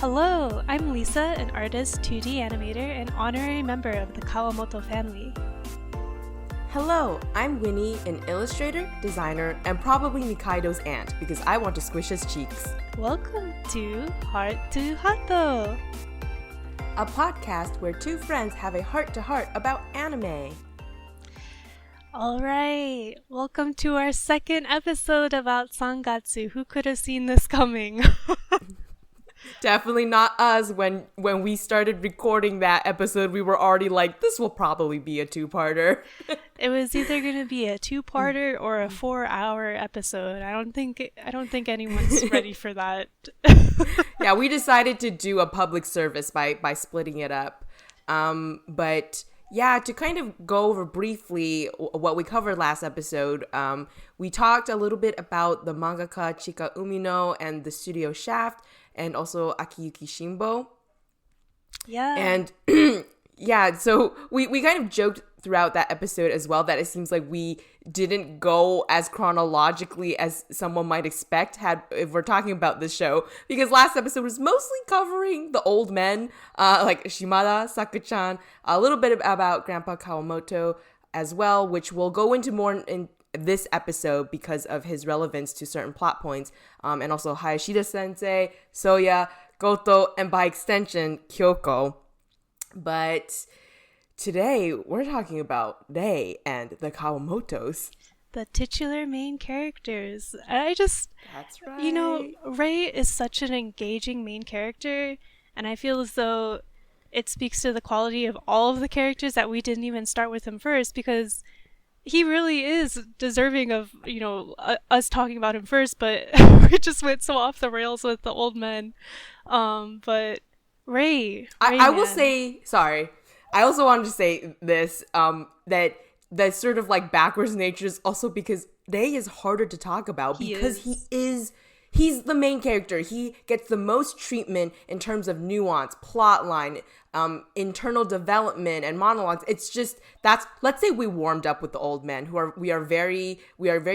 Hello, I'm Lisa, an artist, 2D animator, and honorary member of the Kawamoto family. Hello, I'm Winnie, an illustrator, designer, and probably Nikaido's aunt because I want to squish his cheeks. Welcome to Heart to Hato, a podcast where two friends have a heart-to-heart about anime. Alright, welcome to our second episode about Sangatsu. Who could have seen this coming? Definitely not us. When we started recording that episode, we were already like, this will probably be a two-parter. It was either going to be a two-parter or a 4-hour episode. I don't think anyone's ready for that. Yeah, we decided to do a public service by splitting it up. But yeah, to kind of go over briefly what we covered last episode, we talked a little bit about the mangaka Chika Umino and the studio Shaft, and also Akiyuki Shimbo. Yeah. And yeah, so we kind of joked throughout that episode as well that it seems like we didn't go as chronologically as someone might expect if we're talking about this show, because last episode was mostly covering the old men, like Shimada, Saku-chan, a little bit about Grandpa Kawamoto as well, which we'll go into more in this episode because of his relevance to certain plot points, and also Hayashida Sensei, Soya, Goto, and by extension, Kyoko. But today, we're talking about Rei and the Kawamotos. The titular main characters. That's right. You know, Rei is such an engaging main character, and I feel as though it speaks to the quality of all of the characters that we didn't even start with him first, because he really is deserving of, us talking about him first, but we just went so off the rails with the old men. But Rei I will say, sorry, I also wanted to say this, that the sort of like backwards nature is also because Rei is harder to talk about because he's the main character. He gets the most treatment in terms of nuance, plot line, internal development, and monologues. It's just, let's say we warmed up with the old men we are very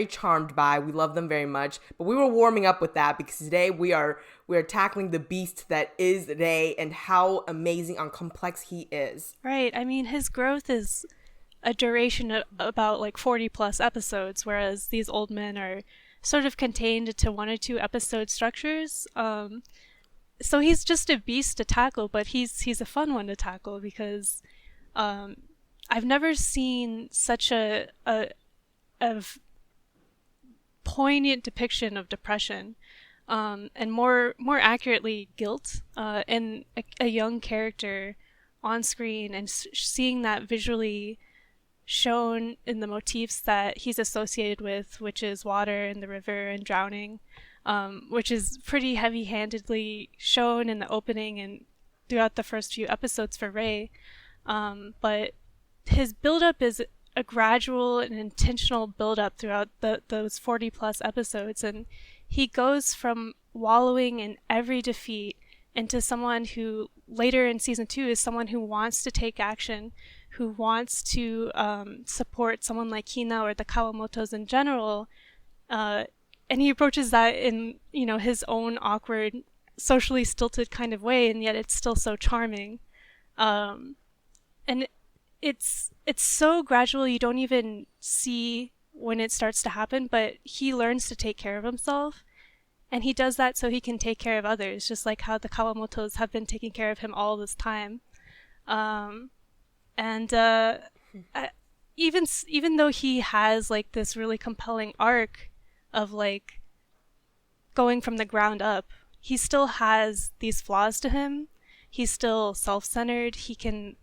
charmed by. We love them very much, but we were warming up with that because today we are tackling the beast that is Rei and how amazing and complex he is. Right. I mean, his growth is a duration of about like 40 plus episodes, whereas these old men are sort of contained to 1 or 2 episode structures. So he's just a beast to tackle, but he's a fun one to tackle because I've never seen such a poignant depiction of depression, and more accurately guilt, in a young character on screen, and seeing that visually shown in the motifs that he's associated with, which is water and the river and drowning, which is pretty heavy-handedly shown in the opening and throughout the first few episodes for Rei. But his build-up is a gradual and intentional build-up throughout those 40-plus episodes, and he goes from wallowing in every defeat into someone who, later in Season 2, is someone who wants to take action, who wants to support someone like Hina or the Kawamotos in general, and he approaches that in, his own awkward, socially stilted kind of way, and yet it's still so charming. And it's so gradual you don't even see when it starts to happen, but he learns to take care of himself, and he does that so he can take care of others, just like how the Kawamotos have been taking care of him all this time. Even though he has like this really compelling arc of like going from the ground up, he still has these flaws to him. He's still self-centered. He can,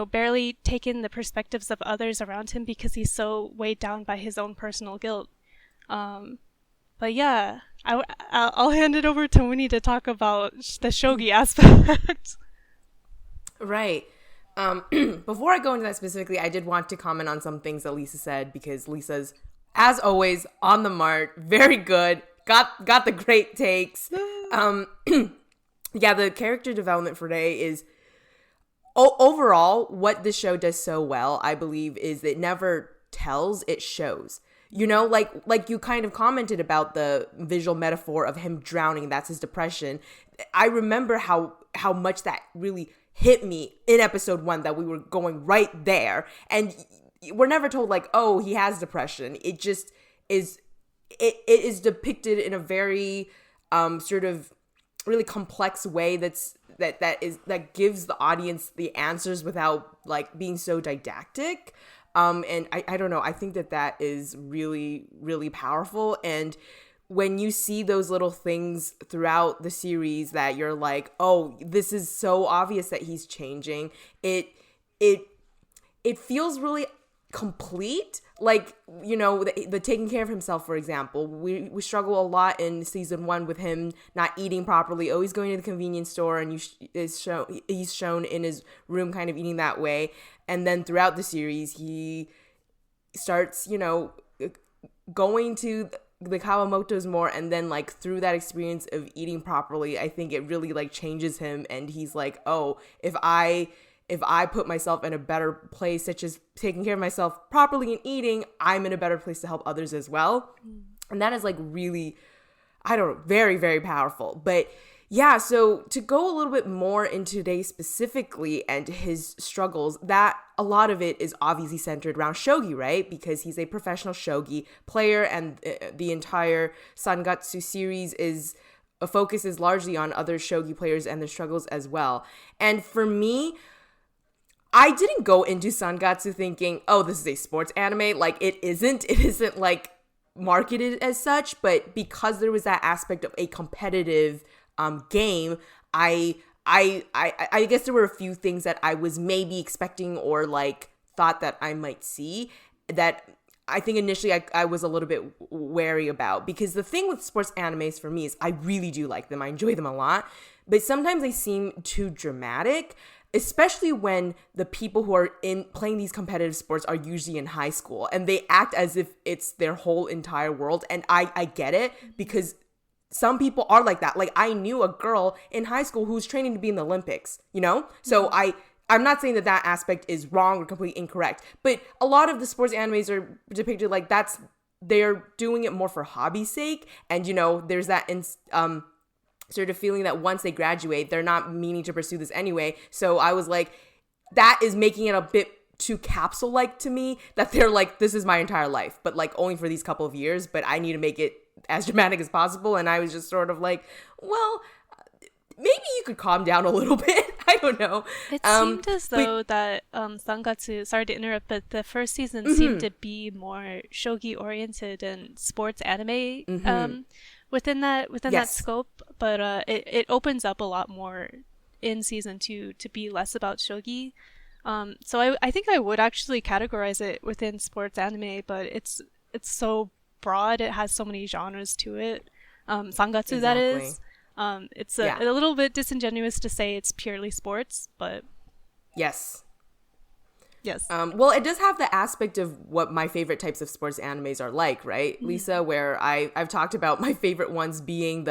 barely take in the perspectives of others around him because he's so weighed down by his own personal guilt. But yeah, I'll hand it over to Winnie to talk about the shogi aspect. Right. Before I go into that specifically, I did want to comment on some things that Lisa said, because Lisa's, as always, on the mark, very good, got the great takes. Yeah, the character development for Rei is, overall, what the show does so well, I believe, is it never tells, it shows. You know, like you kind of commented about the visual metaphor of him drowning, that's his depression. I remember how much that really hit me in episode 1, that we were going right there. And we're never told like, oh, he has depression. It just is, it is depicted in a very sort of really complex way that gives the audience the answers without like being so didactic. And I don't know, I think that is really, really powerful. And when you see those little things throughout the series that you're like, oh, this is so obvious that he's changing, it feels really complete. Like, you know, the taking care of himself, for example, we struggle a lot in season 1 with him not eating properly, always going to the convenience store, and he's shown in his room kind of eating that way. And then throughout the series, he starts, you know, going to the Kawamotos more, and then like through that experience of eating properly, I think it really like changes him, and he's like, oh, if I put myself in a better place, such as taking care of myself properly and eating, I'm in a better place to help others as well. And that is like really, I don't know, very, very powerful. But yeah, so to go a little bit more into Day specifically and his struggles, that a lot of it is obviously centered around shogi, right? Because he's a professional shogi player, and the entire Sangatsu series focuses largely on other shogi players and their struggles as well. And for me, I didn't go into Sangatsu thinking, oh, this is a sports anime. Like, it isn't like marketed as such, but because there was that aspect of a competitive game, I guess there were a few things that I was maybe expecting or like thought that I might see that I think initially I was a little bit wary about. Because the thing with sports animes for me is I really do like them. I enjoy them a lot, but sometimes they seem too dramatic, especially when the people who are playing these competitive sports are usually in high school and they act as if it's their whole entire world. And I get it, because some people are like that. Like, I knew a girl in high school who was training to be in the Olympics, you know? So I'm not saying that aspect is wrong or completely incorrect, but a lot of the sports animes are depicted like they're doing it more for hobby's sake. And, you know, there's that sort of feeling that once they graduate, they're not meaning to pursue this anyway. So I was like, that is making it a bit too capsule-like to me, that they're like, this is my entire life, but like only for these couple of years, but I need to make it as dramatic as possible. And I was just sort of like, well, maybe you could calm down a little bit. I don't know. It seemed as though that Sangatsu, sorry to interrupt, but the first season seemed to be more shogi oriented and sports anime within that scope, but it opens up a lot more in season 2 to be less about shogi. So I think I would actually categorize it within sports anime, but it's so broad. It has so many genres to it. Sangatsu, exactly. That is. It's a little bit disingenuous to say it's purely sports, but yes. Well, it does have the aspect of what my favorite types of sports animes are like, right, Lisa? Where I've talked about my favorite ones being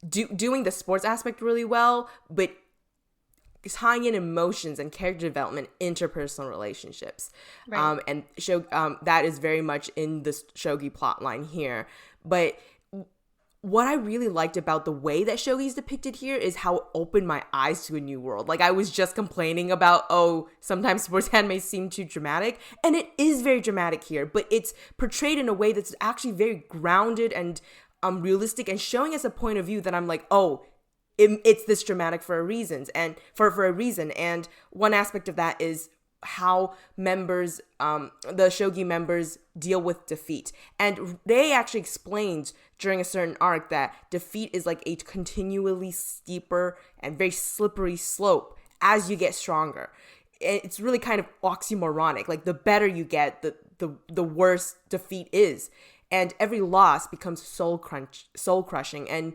doing the sports aspect really well, but tying in emotions and character development, interpersonal relationships, right. And that is very much in the shogi plotline here. But what I really liked about the way that shogi is depicted here is how it opened my eyes to a new world. Like, I was just complaining about, oh, sometimes sports anime seem too dramatic, and it is very dramatic here, but it's portrayed in a way that's actually very grounded and realistic, and showing us a point of view that I'm like, oh, it's this dramatic for a reason. And one aspect of that is how members, the shogi members, deal with defeat. And Rei actually explains during a certain arc that defeat is like a continually steeper and very slippery slope as you get stronger. It's really kind of oxymoronic. Like, the better you get, the worse defeat is. And every loss becomes soul crushing, and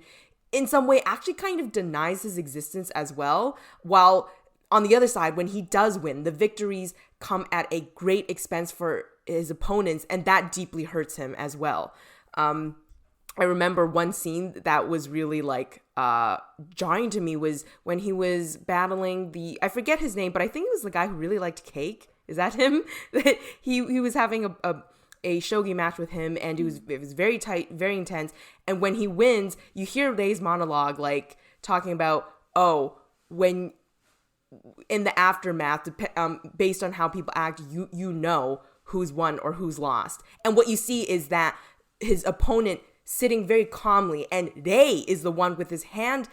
in some way actually kind of denies his existence as well. While on the other side, when he does win, the victories come at a great expense for his opponents, and that deeply hurts him as well. I remember one scene that was really like jarring to me was when he was battling I forget his name, but I think it was the guy who really liked cake. Is that him? That he was having a shogi match with him, and it was very tight, very intense. And when he wins, you hear Rei's monologue, like talking about, oh, when in the aftermath, based on how people act, you know who's won or who's lost. And what you see is that his opponent sitting very calmly, and Rei is the one with his hand,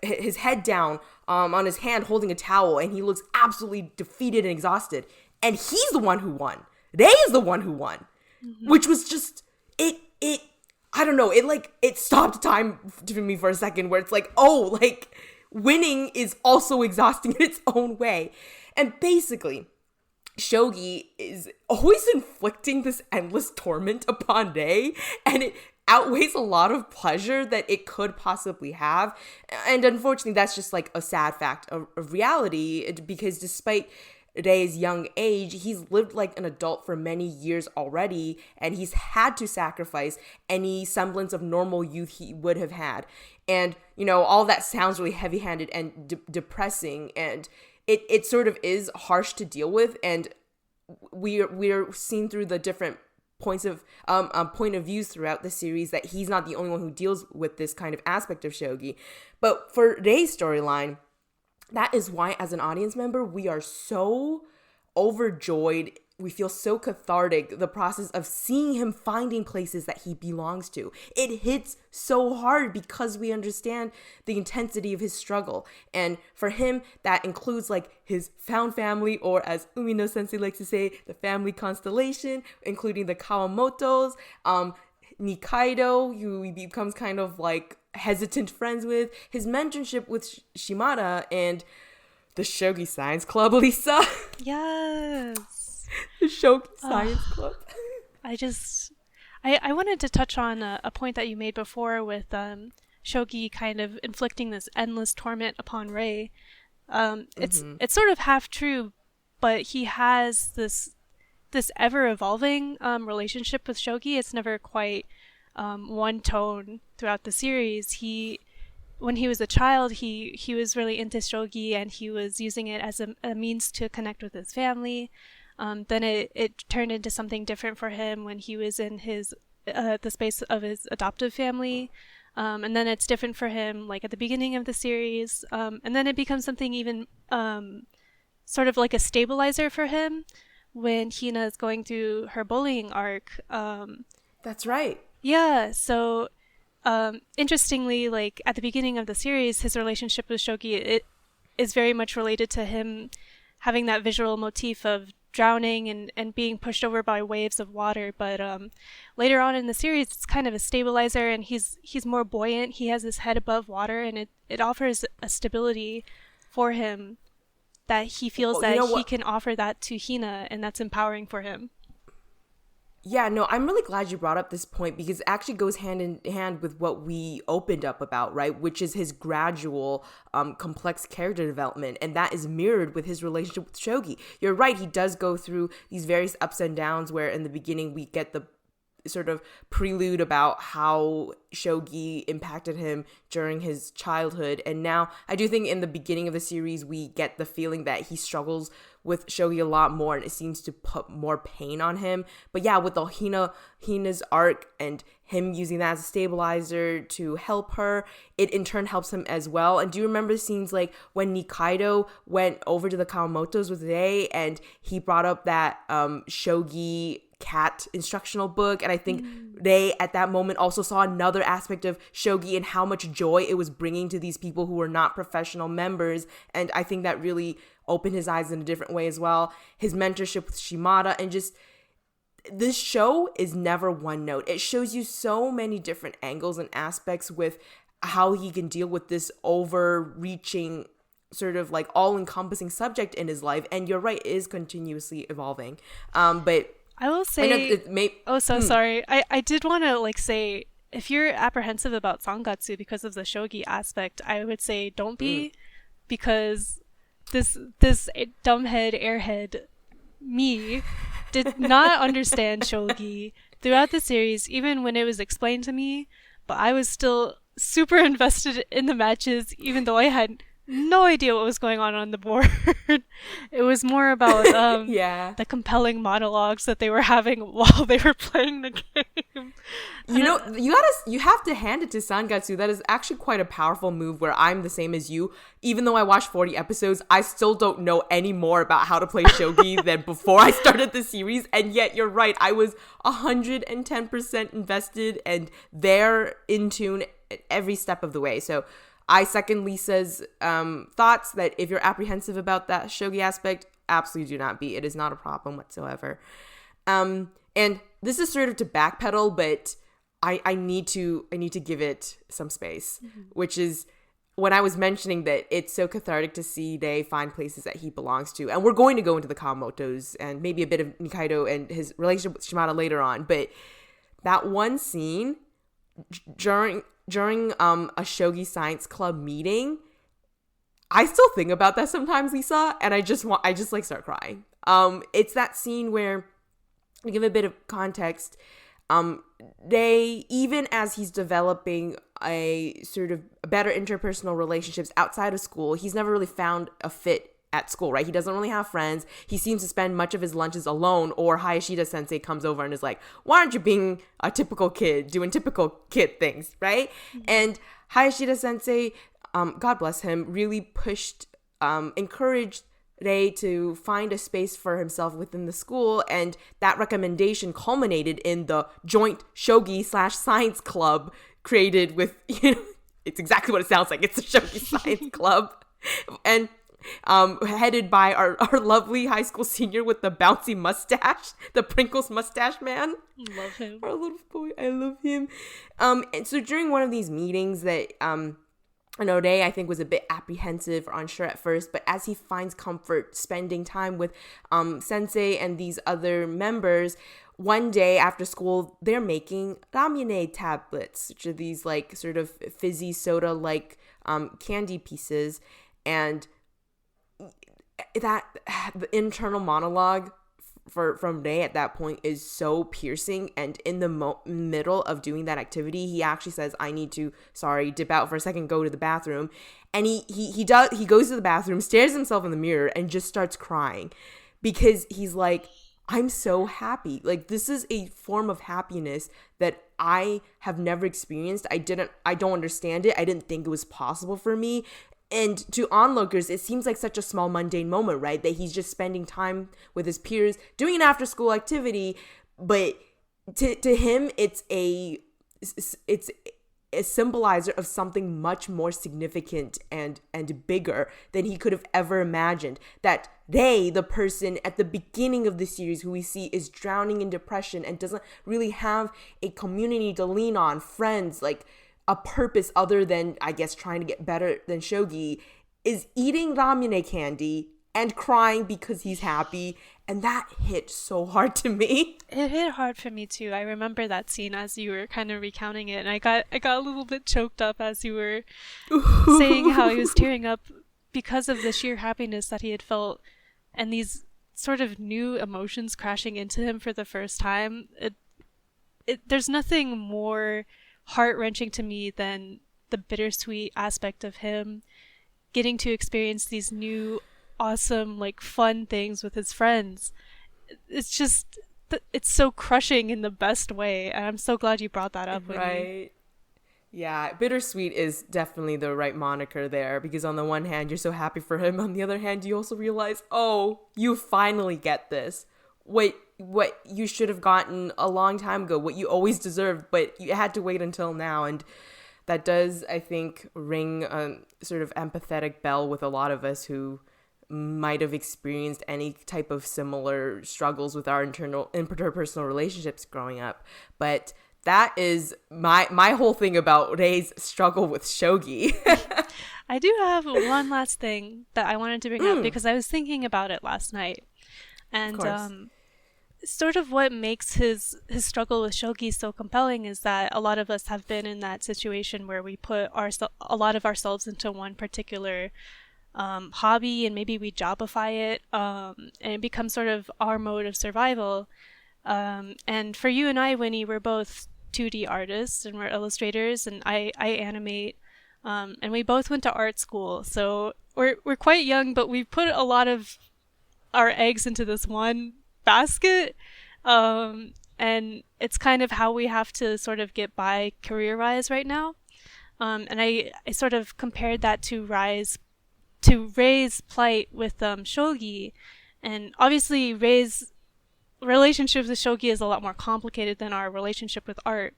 his head down, on his hand holding a towel, and he looks absolutely defeated and exhausted. And he's the one who won. Rei is the one who won, which was just it. I don't know. It stopped time for me for a second, where it's like, oh, like winning is also exhausting in its own way. And basically, shogi is always inflicting this endless torment upon Rei, and it outweighs a lot of pleasure that it could possibly have. And unfortunately, that's just like a sad fact of reality, because despite Rei's young age, he's lived like an adult for many years already, and he's had to sacrifice any semblance of normal youth he would have had. And, you know, all that sounds really heavy-handed and depressing, and it sort of is harsh to deal with. And we're seeing through the different point of views throughout the series that he's not the only one who deals with this kind of aspect of shogi. But for Rei's storyline, that is why, as an audience member, we are so overjoyed. We feel so cathartic, the process of seeing him finding places that he belongs to. It hits so hard because we understand the intensity of his struggle. And for him, that includes like his found family, or as Umino Sensei likes to say, the family constellation, including the Kawamotos, Nikaido, who he becomes kind of like hesitant friends with, his mentorship with Shimada, and the Shogi Science Club, Lisa. Yes. The Shogi Science Club. I wanted to touch on a point that you made before with Shogi kind of inflicting this endless torment upon Rei. It's sort of half true, but he has this ever evolving relationship with Shogi. It's never quite one tone throughout the series. When he was a child, he was really into shogi, and he was using it as a means to connect with his family. Then it turned into something different for him when he was in the space of his adoptive family. And then it's different for him like at the beginning of the series. And then it becomes something even sort of like a stabilizer for him when Hina is going through her bullying arc. That's right. Yeah, so interestingly, like at the beginning of the series, his relationship with Shogi, it is very much related to him having that visual motif of drowning and being pushed over by waves of water. But later on in the series, it's kind of a stabilizer, and he's more buoyant. He has his head above water, and it offers a stability for him that he feels he can offer that to Hina, and that's empowering for him. Yeah, no, I'm really glad you brought up this point, because it actually goes hand in hand with what we opened up about, right? Which is his gradual, complex character development. And that is mirrored with his relationship with Shogi. You're right, he does go through these various ups and downs, where in the beginning we get the sort of prelude about how shogi impacted him during his childhood. And now I do think in the beginning of the series we get the feeling that he struggles with shogi a lot more, and it seems to put more pain on him. But yeah, with the Hina's arc and him using that as a stabilizer to help her, it in turn helps him as well. And do you remember scenes like when Nikaido went over to the Kawamotos with Rei and he brought up that shogi cat instructional book? And I think Rei at that moment also saw another aspect of shogi and how much joy it was bringing to these people who were not professional members. And I think that really opened his eyes in a different way as well. His mentorship with Shimada, and just this show is never one note. It shows you so many different angles and aspects with how he can deal with this overreaching sort of like all-encompassing subject in his life. And you're right, it is continuously evolving. But I will say, sorry. I did want to say, if you're apprehensive about Sangatsu because of the shogi aspect, I would say don't be, because this dumbhead airhead me did not understand shogi throughout the series, even when it was explained to me, but I was still super invested in the matches, even though I had no idea what was going on the board. It was more about Yeah. the compelling monologues that they were having while they were playing the game. You have to hand it to Sangatsu. That is actually quite a powerful move where I'm the same as you. Even though I watched 40 episodes, I still don't know any more about how to play shogi than before I started the series. And yet you're right. I was 110% invested and there in tune every step of the way. So I second Lisa's thoughts that if you're apprehensive about that shogi aspect, absolutely do not be. It is not a problem whatsoever. And this is sort of to backpedal, but I need to give it some space, which is when I was mentioning that it's so cathartic to see Rei find places that he belongs to. And we're going to go into the Kawamotos and maybe a bit of Nikaido and his relationship with Shimada later on. But that one scene during a shogi science club meeting, I still think about that sometimes, Lisa, and I just like start crying. It's that scene where, to give a bit of context, even as he's developing a sort of better interpersonal relationships outside of school, he's never really found a fit at school, right? He doesn't really have friends. He seems to spend much of his lunches alone, or Hayashida sensei comes over and is like, why aren't you being a typical kid, doing typical kid things, right? And Hayashida sensei, God bless him, really encouraged Rei to find a space for himself within the school, and that recommendation culminated in the joint shogi / science club created with, it's exactly what it sounds like. It's a shogi science club. And headed by our lovely high school senior with the bouncy mustache, the Prinkles mustache man. Love him. Our little boy, I love him. And so during one of these meetings that Rei, I think, was a bit apprehensive or unsure at first, but as he finds comfort spending time with sensei and these other members, one day after school, they're making ramune tablets, which are these like sort of fizzy soda like candy pieces, and that the internal monologue from Rei at that point is so piercing. And in the middle of doing that activity, he actually says, I need to dip out for a second, go to the bathroom. And he goes to the bathroom, stares himself in the mirror, and just starts crying because he's like, I'm so happy. Like, this is a form of happiness that I have never experienced. I don't understand it. I didn't think it was possible for me. And to onlookers, it seems like such a small, mundane moment, right? That he's just spending time with his peers, doing an after-school activity. But to him, it's a symbolizer of something much more significant and bigger than he could have ever imagined. That Rei, the person at the beginning of the series who we see is drowning in depression and doesn't really have a community to lean on, friends, like a purpose other than, I guess, trying to get better than shogi, is eating ramune candy and crying because he's happy. And that hit so hard to me. It hit hard for me too. I remember that scene as you were kind of recounting it, and I got a little bit choked up as you were saying how he was tearing up because of the sheer happiness that he had felt and these sort of new emotions crashing into him for the first time. There's nothing more heart-wrenching to me than the bittersweet aspect of him getting to experience these new awesome, like, fun things with his friends. It's just, it's so crushing in the best way, and I'm so glad you brought that up with me. Yeah, bittersweet is definitely the right moniker there, because on the one hand you're so happy for him, on the other hand you also realize, oh, you finally get this, what you should have gotten a long time ago, what you always deserved, but you had to wait until now. And that does, I think, ring a sort of empathetic bell with a lot of us who might have experienced any type of similar struggles with our interpersonal relationships growing up. But that is my whole thing about Rei's struggle with shogi. I do have one last thing that I wanted to bring up because I was thinking about it last night. And sort of what makes his struggle with shogi so compelling is that a lot of us have been in that situation where we put a lot of ourselves into one particular hobby, and maybe we jobify it, and it becomes sort of our mode of survival. And for you and I, Winnie, we're both 2D artists and we're illustrators, and I animate And we both went to art school, so we're quite young, but we put a lot of our eggs into this one basket. And it's kind of how we have to sort of get by career-wise right now. And I sort of compared that to Rei's plight with shogi, and obviously Rei's relationship with shogi is a lot more complicated than our relationship with art,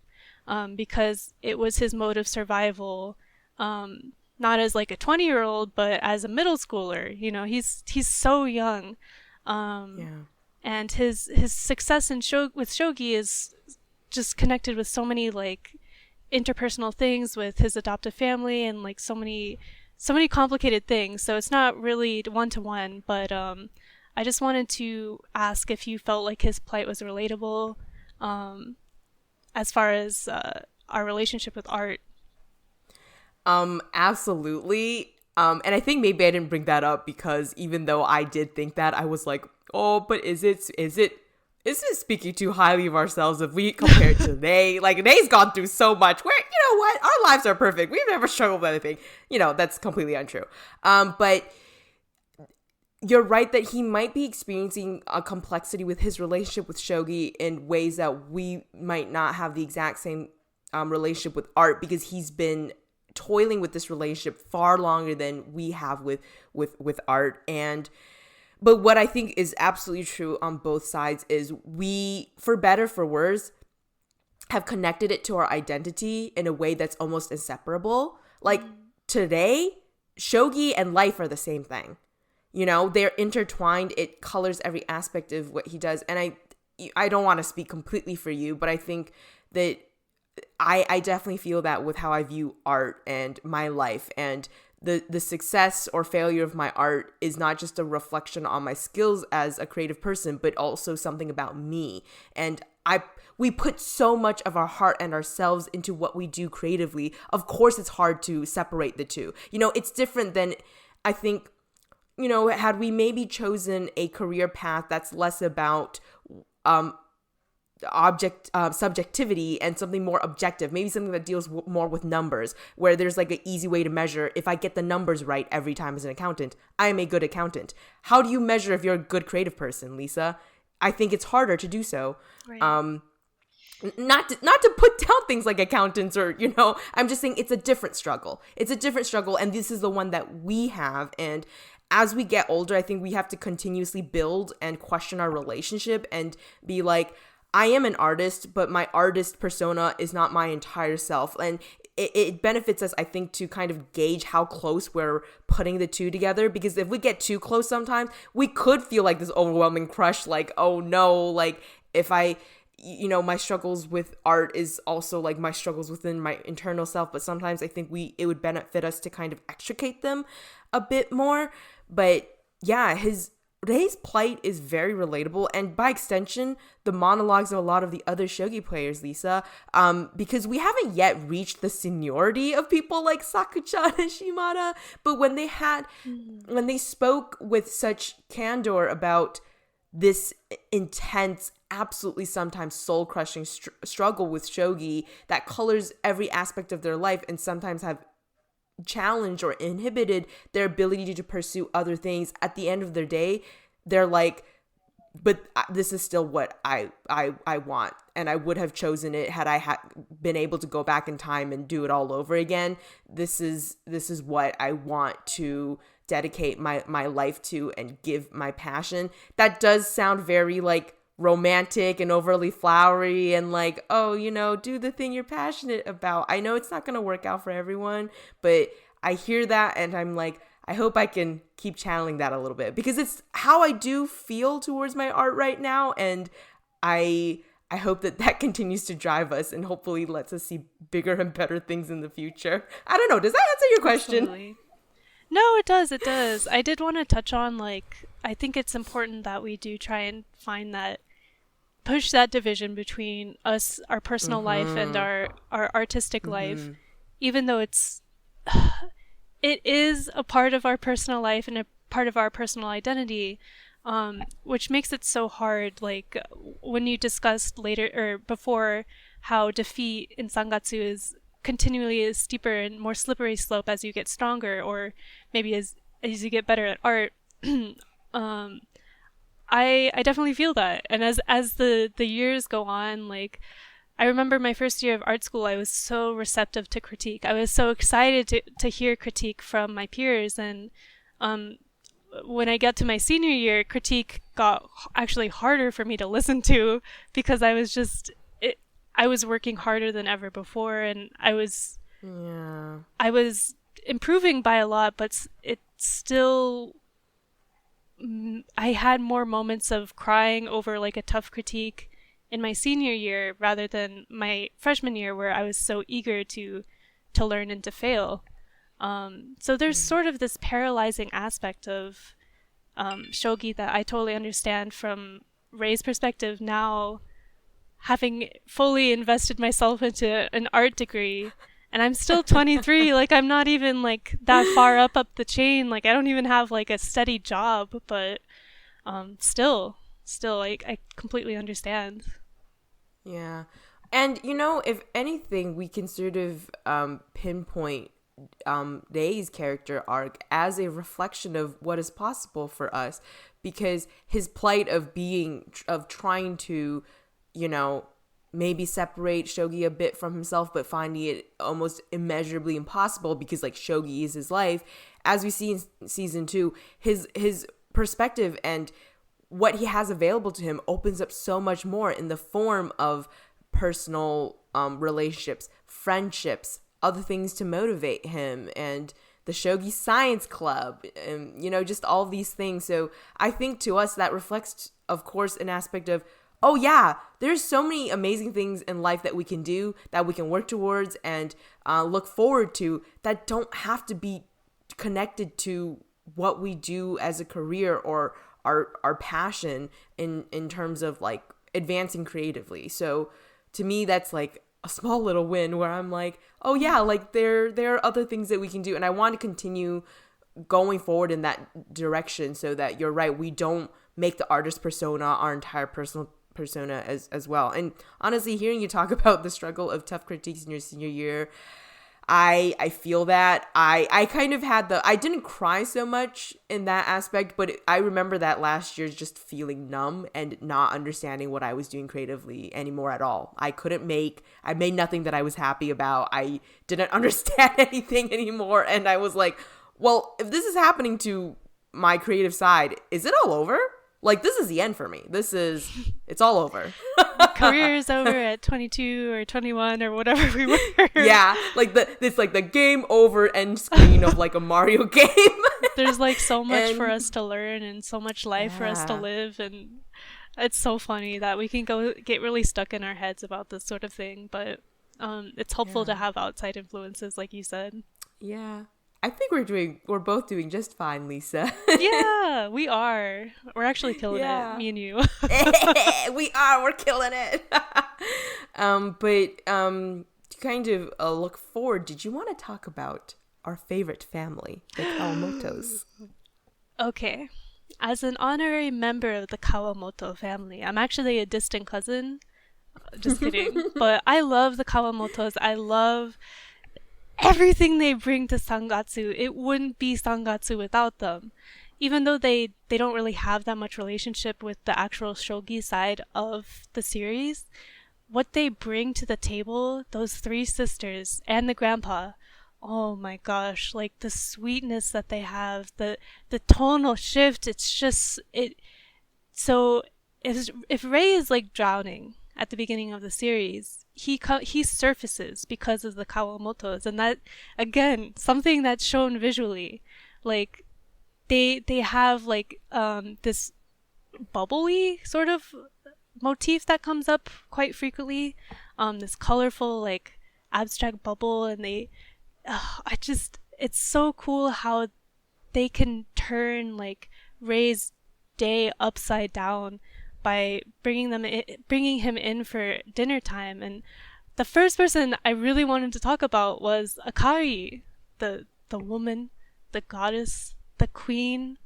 because it was his mode of survival, not as like a 20-year-old, but as a middle schooler. You know, he's so young, and his success with shogi is just connected with so many like interpersonal things with his adoptive family, and like so many complicated things. So it's not really one-to-one, but I just wanted to ask if you felt like his plight was relatable, as far as our relationship with art. Absolutely. And I think maybe I didn't bring that up because even though I did think that, I was like, oh, but is it speaking too highly of ourselves if we compare it to Rei? Like, Rei's gone through so much where, you know what, our lives are perfect. We've never struggled with anything. You know, that's completely untrue. But you're right that he might be experiencing a complexity with his relationship with shogi in ways that we might not have the exact same relationship with art, because he's been toiling with this relationship far longer than we have with art. But what I think is absolutely true on both sides is we, for better for worse, have connected it to our identity in a way that's almost inseparable. Like today, shogi and life are the same thing. You know, they're intertwined. It colors every aspect of what he does. And I don't want to speak completely for you, but I think that I definitely feel that with how I view art and my life, and the success or failure of my art is not just a reflection on my skills as a creative person, but also something about me. And we put so much of our heart and ourselves into what we do creatively. Of course, it's hard to separate the two. You know, it's different than, I think, you know, had we maybe chosen a career path that's less about subjectivity and something more objective, maybe something that deals more with numbers, where there's like an easy way to measure, if I get the numbers right every time as an accountant, I am a good accountant. How do you measure if you're a good creative person, Lisa? I think it's harder to do so. Right. Not to put down things like accountants, or, you know, I'm just saying it's a different struggle. It's a different struggle, and this is the one that we have. And as we get older, I think we have to continuously build and question our relationship and be like, I am an artist, but my artist persona is not my entire self. And it benefits us, I think, to kind of gauge how close we're putting the two together. Because if we get too close sometimes, we could feel like this overwhelming crush, like, oh no, like if you know, my struggles with art is also like my struggles within my internal self. But sometimes I think it would benefit us to kind of extricate them a bit more. But yeah, Rei's plight is very relatable, and by extension, the monologues of a lot of the other shogi players, Lisa, because we haven't yet reached the seniority of people like Sakuchan and Shimada, but when they spoke with such candor about this intense, absolutely sometimes soul-crushing struggle with shogi that colors every aspect of their life and sometimes have challenged or inhibited their ability to pursue other things, at the end of their day, they're like, but this is still what I want, and I would have chosen it had I been able to go back in time and do it all over again. This is what I want to dedicate my life to and give my passion. That does sound very like romantic and overly flowery and like, oh, you know, do the thing you're passionate about. I know it's not going to work out for everyone, but I hear that and I'm like, I hope I can keep channeling that a little bit, because it's how I do feel towards my art right now. And I hope that continues to drive us and hopefully lets us see bigger and better things in the future. I don't know. Does that answer your question? Absolutely. No, it does. It does. I did want to touch on, like, I think it's important that we do try and find that, push that division between us, our personal life, and our artistic life, even though it is a part of our personal life and a part of our personal identity, which makes it so hard. Like when you discussed later or before how defeat in Sangatsu is continually a steeper and more slippery slope as you get stronger, or maybe as you get better at art. um, I definitely feel that, and as the years go on, like I remember my first year of art school, I was so receptive to critique. I was so excited to hear critique from my peers, and when I got to my senior year, critique got actually harder for me to listen to because I was working harder than ever before, and I was improving by a lot, but it still, I had more moments of crying over like a tough critique in my senior year rather than my freshman year, where I was so eager to learn and to fail. So there's sort of this paralyzing aspect of shogi that I totally understand from Ray's perspective now, having fully invested myself into an art degree, and I'm still 23. Like, I'm not even like that far up the chain. Like, I don't even have like a steady job, but still like I completely understand. Yeah. And if anything, we can sort of pinpoint Rei's character arc as a reflection of what is possible for us, because his plight of trying to maybe separate shogi a bit from himself, but finding it almost immeasurably impossible because like shogi is his life. As we see in season 2, his perspective and what he has available to him opens up so much more in the form of personal relationships, friendships, other things to motivate him, and the shogi science club, and just all these things. So I think to us that reflects, of course, an aspect of, oh yeah, there's so many amazing things in life that we can do, that we can work towards and look forward to, that don't have to be connected to what we do as a career or our passion in terms of like advancing creatively. So to me, that's like a small little win where I'm like, oh yeah, like there are other things that we can do, and I want to continue going forward in that direction, so that you're right, we don't make the artist persona our entire personal persona as well. And honestly, hearing you talk about the struggle of tough critiques in your senior year, I feel that. I kind of had I didn't cry so much in that aspect, but I remember that last year just feeling numb and not understanding what I was doing creatively anymore at all. I made nothing that I was happy about. I didn't understand anything anymore, and I was like, well, if this is happening to my creative side, is it all over? Like, this is the end for me. It's all over. Career is over at 22 or 21 or whatever we were. Yeah, like it's like the game over end screen of like a Mario game. There's like so much for us to learn and so much life for us to live, and it's so funny that we can get really stuck in our heads about this sort of thing, but it's helpful to have outside influences, like you said. Yeah. I think we're both doing just fine, Lisa. Yeah, we are. We're actually killing it, me and you. We're killing it. But to kind of look forward, did you want to talk about our favorite family, the Kawamotos? Okay. As an honorary member of the Kawamoto family, I'm actually a distant cousin. Just kidding. But I love the Kawamotos. I love everything they bring to Sangatsu. It wouldn't be Sangatsu without them. Even though they don't really have that much relationship with the actual shogi side of the series, what they bring to the table, those three sisters and the grandpa, oh my gosh, like the sweetness that they have, the tonal shift, it's just so if Ray is like drowning at the beginning of the series, he surfaces because of the Kawamotos, and that, again, something that's shown visually. Like they have like this bubbly sort of motif that comes up quite frequently, this colorful like abstract bubble, and it's so cool how they can turn like Ray's day upside down by bringing him in for dinner time. And the first person I really wanted to talk about was Akari, the woman, the goddess, the queen,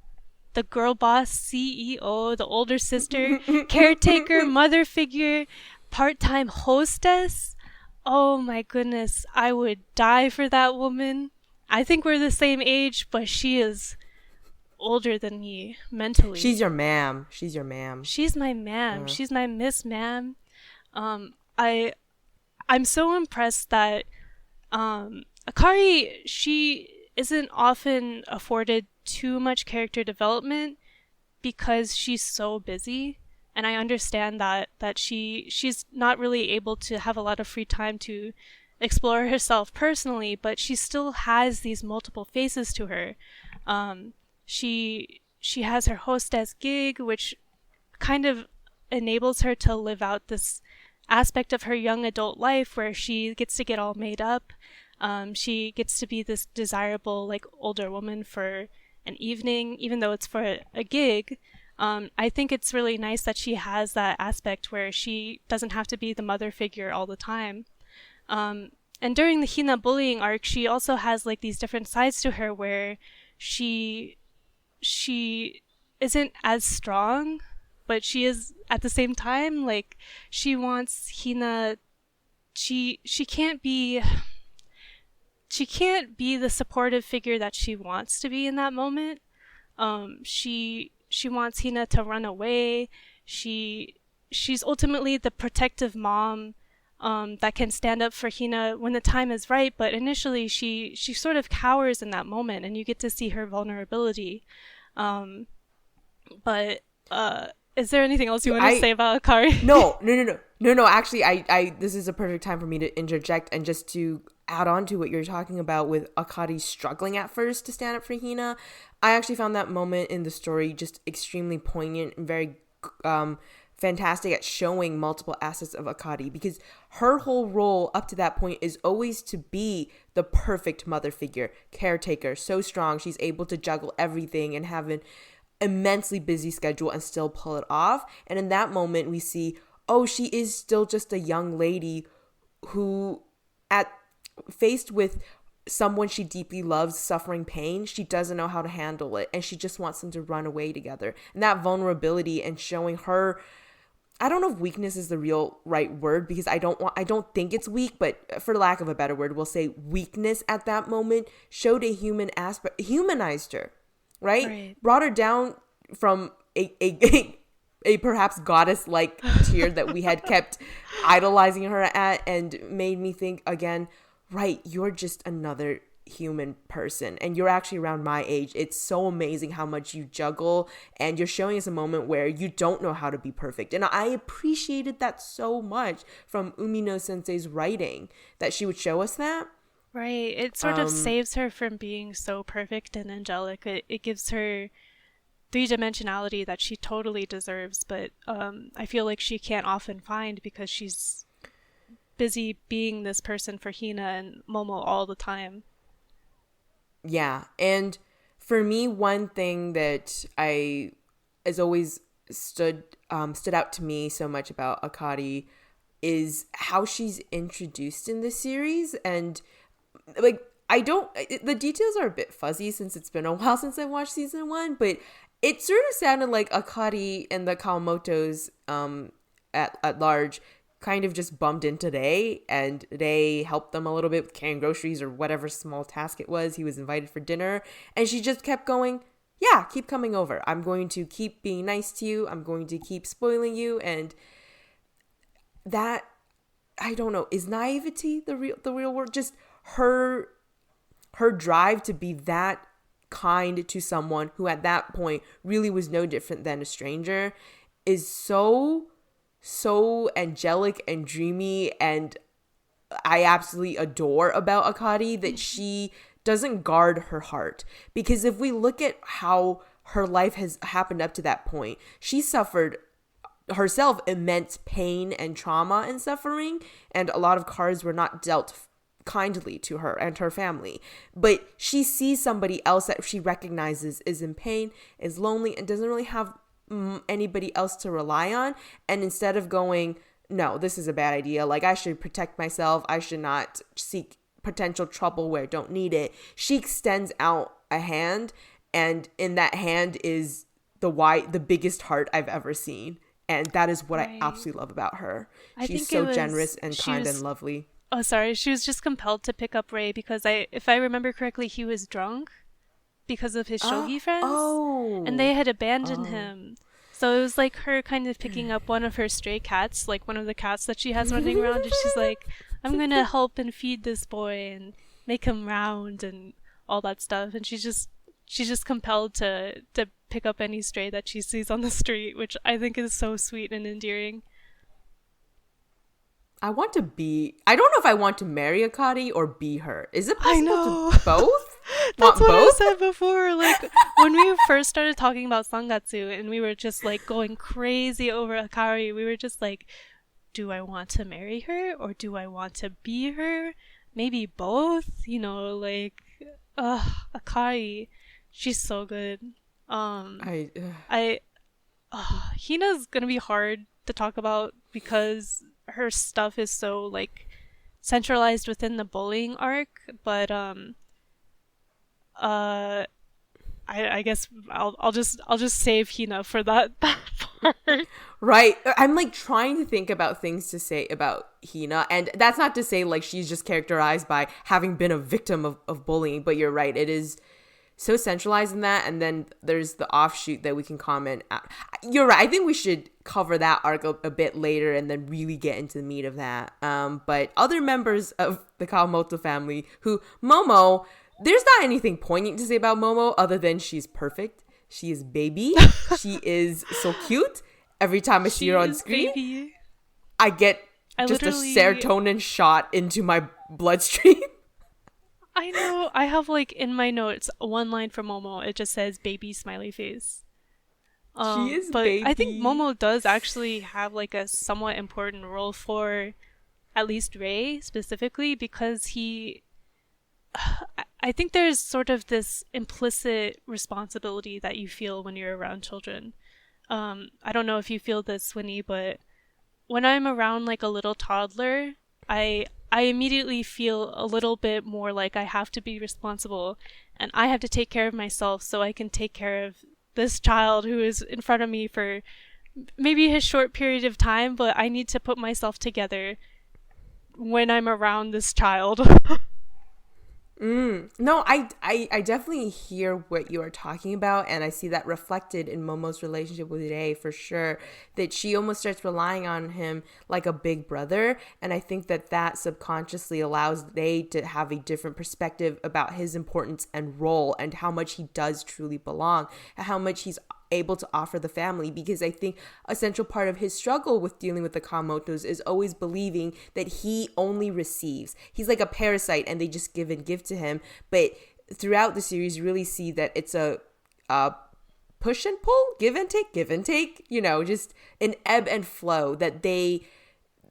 the girl boss, CEO, the older sister, caretaker, mother figure, part-time hostess. Oh my goodness, I would die for that woman. I think we're the same age, but she is older than me She's mentally. your ma'am. She's your ma'am. She's my ma'am. Uh, She's my Miss Ma'am. I I'm so impressed that Akari, she isn't often afforded too much character development because she's so busy. And I understand that she's not really able to have a lot of free time to explore herself personally, but she still has these multiple faces to her. She has her hostess gig, which kind of enables her to live out this aspect of her young adult life where she gets to get all made up. She gets to be this desirable, like, older woman for an evening, even though it's for a gig. I think it's really nice that she has that aspect where she doesn't have to be the mother figure all the time. And during the Hina bullying arc, she also has like these different sides to her where she she isn't as strong, but she is at the same time. Like, she wants Hina. She can't be the supportive figure that she wants to be in that moment. She wants Hina to run away. She's ultimately the protective mom, that can stand up for Hina when the time is right. But initially, she sort of cowers in that moment, and you get to see her vulnerability. Um, but is there anything else you want to say about Akari? No. Actually, I this is a perfect time for me to interject and just to add on to what you're talking about with Akari struggling at first to stand up for Hina. I actually found that moment in the story just extremely poignant and very fantastic at showing multiple assets of Akari, because her whole role up to that point is always to be the perfect mother figure, caretaker, so strong she's able to juggle everything and have an immensely busy schedule and still pull it off. And in that moment we see, oh, she is still just a young lady who, at faced with someone she deeply loves suffering pain, she doesn't know how to handle it, and she just wants them to run away together. And that vulnerability and showing her, I don't know if weakness is the real right word, because I don't think it's weak, but for lack of a better word, we'll say weakness at that moment, showed a human aspect, humanized her, right? Brought her down from a perhaps goddess-like tier that we had kept idolizing her at, and made me think again, right, you're just another human person and you're actually around my age. It's so amazing how much you juggle, and you're showing us a moment where you don't know how to be perfect. And I appreciated that so much from Umino sensei's writing, that she would show us that. Right. It sort of saves her from being so perfect and angelic. It gives her three-dimensionality that she totally deserves, but I feel like she can't often find because she's busy being this person for Hina and Momo all the time. Yeah. And for me, one thing that has always stood out to me so much about Akari is how she's introduced in the series. And like, the details are a bit fuzzy since it's been a while since I watched season 1, but it sort of sounded like Akari and the Kawamotos at large kind of just bumped into Rei, and Rei helped them a little bit with carrying groceries or whatever small task it was. He was invited for dinner, and she just kept going, yeah, keep coming over. I'm going to keep being nice to you. I'm going to keep spoiling you. And that, I don't know, is naivety the real word? Just her drive to be that kind to someone who at that point really was no different than a stranger is so angelic and dreamy, and I absolutely adore about Akari that she doesn't guard her heart. Because if we look at how her life has happened up to that point, she suffered herself immense pain and trauma and suffering, and a lot of cards were not dealt kindly to her and her family. But she sees somebody else that she recognizes is in pain, is lonely, and doesn't really have anybody else to rely on. And instead of going, no, this is a bad idea, like I should protect myself, I should not seek potential trouble where I don't need it, she extends out a hand, and in that hand is the biggest heart I've ever seen. And that is what I absolutely love about her. She's so generous and kind and lovely. Oh, sorry. She was just compelled to pick up Ray because if I remember correctly, he was drunk because of his shogi friends, and they had abandoned him. So it was like her kind of picking up one of her stray cats, like one of the cats that she has running around, and she's like, I'm gonna help and feed this boy and make him round and all that stuff. And she's just compelled to pick up any stray that she sees on the street, which I think is so sweet and endearing. I don't know if I want to marry Akari or be her. Is it I possible know. to both? That's Want what I both? said before. Like, when we first started talking about Sangatsu and we were just like going crazy over Akari, we were just like, do I want to marry her or do I want to be her? Maybe both, you know, like, Akari, she's so good. I Hina's gonna be hard to talk about because her stuff is so like centralized within the bullying arc, but I guess I'll just save Hina for that part. Right. I'm like trying to think about things to say about Hina. And that's not to say like she's just characterized by having been a victim of bullying. But you're right. It is so centralized in that. And then there's the offshoot that we can comment. You're right. I think we should cover that arc a bit later and then really get into the meat of that. But other members of the Kawamoto family who Momo, there's not anything poignant to say about Momo other than she's perfect. She is baby. She is so cute. Every time I see her on screen, baby. I get just a serotonin shot into my bloodstream. I know. I have like in my notes one line for Momo. It just says "baby smiley face." She is but baby. I think Momo does actually have like a somewhat important role for at least Ray specifically because he. I think there's sort of this implicit responsibility that you feel when you're around children. I don't know if you feel this, Winnie, but when I'm around like a little toddler, I immediately feel a little bit more like I have to be responsible and I have to take care of myself so I can take care of this child who is in front of me for maybe a short period of time, but I need to put myself together when I'm around this child. No, I definitely hear what you are talking about, and I see that reflected in Momo's relationship with Rei for sure, that she almost starts relying on him like a big brother, and I think that subconsciously allows Rei to have a different perspective about his importance and role and how much he does truly belong, and how much he's able to offer the family, because I think a central part of his struggle with dealing with the Kawamotos is always believing that he only receives. He's like a parasite and they just give and give to him. But throughout the series, you really see that it's a push and pull, give and take, you know, just an ebb and flow, that the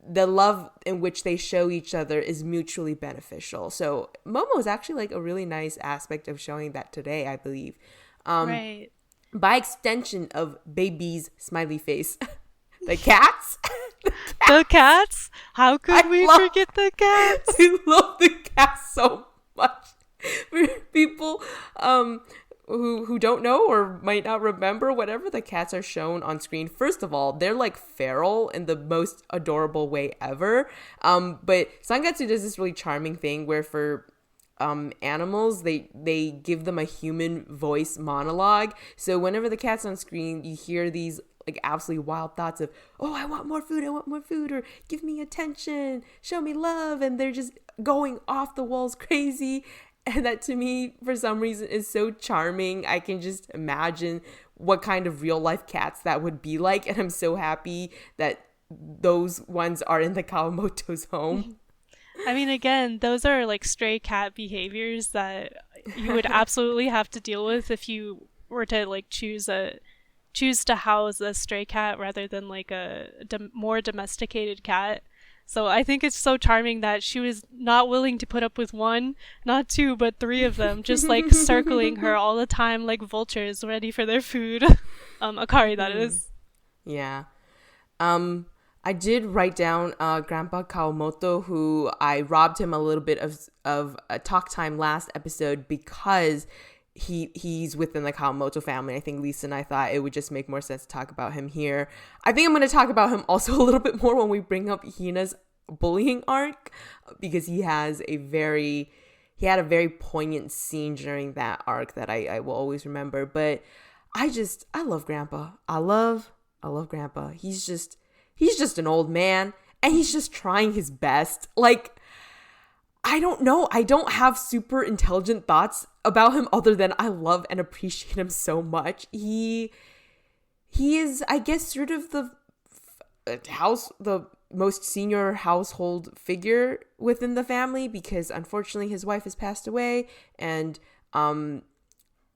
love in which they show each other is mutually beneficial. So Momo is actually like a really nice aspect of showing that today, I believe. Right. By extension of baby's smiley face. The cats? The cats? How could we forget the cats? I love the cats so much. For people who don't know or might not remember, whatever, the cats are shown on screen, first of all, they're like feral in the most adorable way ever. But Sangatsu does this really charming thing where for animals, they give them a human voice monologue. So whenever the cat's on screen, you hear these like absolutely wild thoughts of, oh, I want more food, or give me attention, show me love, and they're just going off the walls crazy. And that to me, for some reason, is so charming. I can just imagine what kind of real life cats that would be like, and I'm so happy that those ones are in the Kawamoto's home. I mean, again, those are like stray cat behaviors that you would absolutely have to deal with if you were to like choose to house a stray cat rather than like a more domesticated cat. So I think it's so charming that she was not willing to put up with one, not two, but three of them, just like circling her all the time like vultures ready for their food. Akari, that is. Yeah. I did write down Grandpa Kawamoto, who I robbed him a little bit of a talk time last episode because he's within the Kawamoto family. I think Lisa and I thought it would just make more sense to talk about him here. I think I'm going to talk about him also a little bit more when we bring up Hina's bullying arc, because he had a very poignant scene during that arc that I will always remember. But I love Grandpa. I love Grandpa. He's just an old man, and he's just trying his best. Like, I don't know. I don't have super intelligent thoughts about him other than I love and appreciate him so much. He is, I guess, sort of the most senior household figure within the family, because unfortunately his wife has passed away, and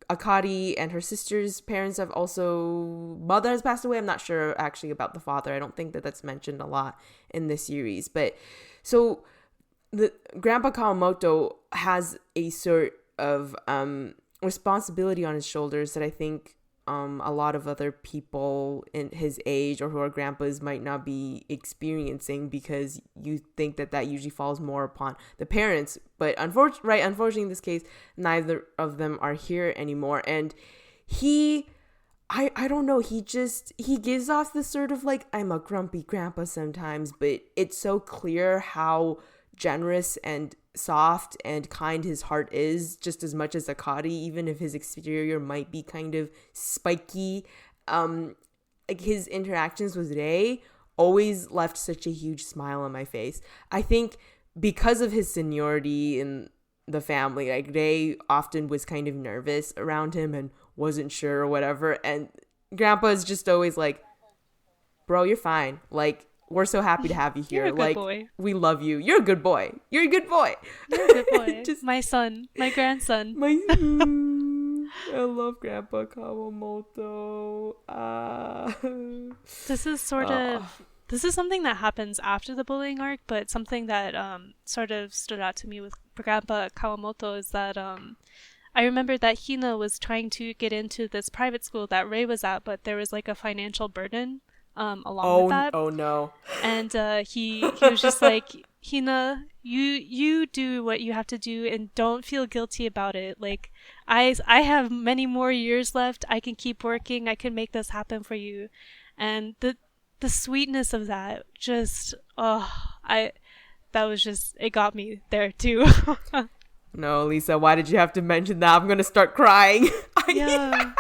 Akari and her sister's parents have also, mother has passed away. I'm not sure actually about the father. I don't think that that's mentioned a lot in this series. But so the Grandpa Kawamoto has a sort of responsibility on his shoulders that I think a lot of other people in his age or who are grandpas might not be experiencing, because you think that usually falls more upon the parents. But unfortunately in this case, neither of them are here anymore. And I don't know, he gives off this sort of like, I'm a grumpy grandpa sometimes, but it's so clear how generous and soft and kind his heart is, just as much as Akari, even if his exterior might be kind of spiky. Like, his interactions with Rei always left such a huge smile on my face. I think because of his seniority in the family, like, Rei often was kind of nervous around him and wasn't sure or whatever, and Grandpa is just always like, bro, you're fine, like, we're so happy to have you here. You're a good boy. We love you. You're a good boy. You're a good boy. You're a good boy. My son. My grandson. I love Grandpa Kawamoto. This is something that happens after the bullying arc, but something that sort of stood out to me with Grandpa Kawamoto is that I remember that Hina was trying to get into this private school that Rei was at, but there was like a financial burden along with that. Oh no. And he was just like, Hina, you do what you have to do and don't feel guilty about it. Like, I have many more years left. I can keep working. I can make this happen for you. And the sweetness of that just, it got me there too. No, Lisa, why did you have to mention that? I'm gonna start crying. Yeah.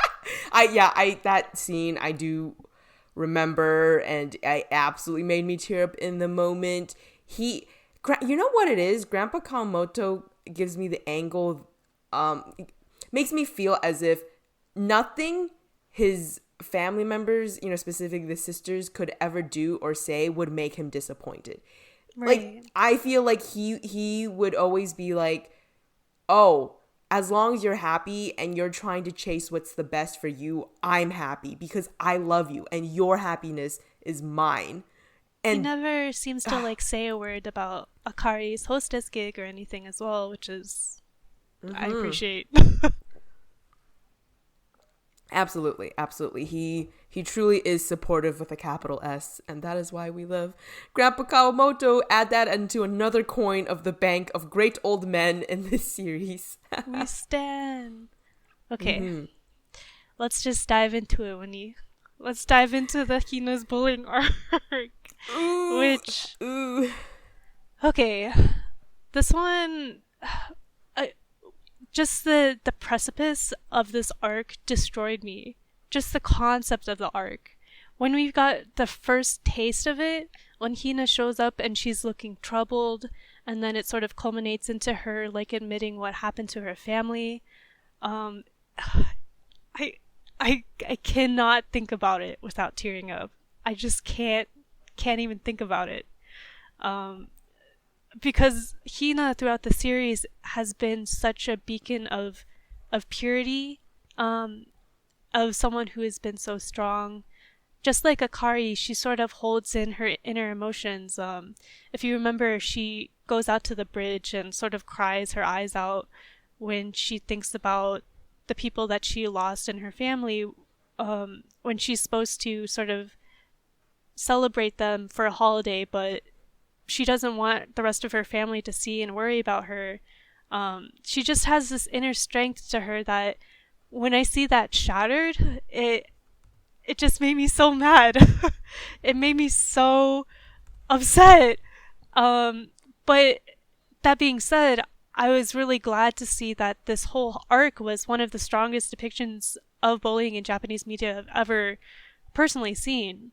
That scene I do remember, and it absolutely made me tear up in the moment. You know what it is? Grandpa Kawamoto gives me the angle, makes me feel as if nothing his family members, specifically the sisters, could ever do or say would make him disappointed. Right. Like, I feel like he would always be like, oh, as long as you're happy and you're trying to chase what's the best for you, I'm happy because I love you and your happiness is mine. And he never seems to like say a word about Akari's hostess gig or anything as well, which is I appreciate. Absolutely. He truly is supportive with a capital S, and that is why we love Grandpa Kawamoto. Add that into another coin of the bank of great old men in this series. We stand. Okay, let's just dive into it, Winnie. Let's dive into the Hina's bullying arc. Okay, this one, just the precipice of this arc destroyed me. Just the concept of the arc. When we got the first taste of it, when Hina shows up and she's looking troubled, and then it sort of culminates into her like admitting what happened to her family. I cannot think about it without tearing up. I just can't even think about it. Because Hina throughout the series has been such a beacon of purity, of someone who has been so strong. Just like Akari, she sort of holds in her inner emotions. If you remember, she goes out to the bridge and sort of cries her eyes out when she thinks about the people that she lost in her family, when she's supposed to sort of celebrate them for a holiday, but she doesn't want the rest of her family to see and worry about her. She just has this inner strength to her that when I see that shattered, it just made me so mad. It made me so upset. But that being said, I was really glad to see that this whole arc was one of the strongest depictions of bullying in Japanese media I've ever personally seen.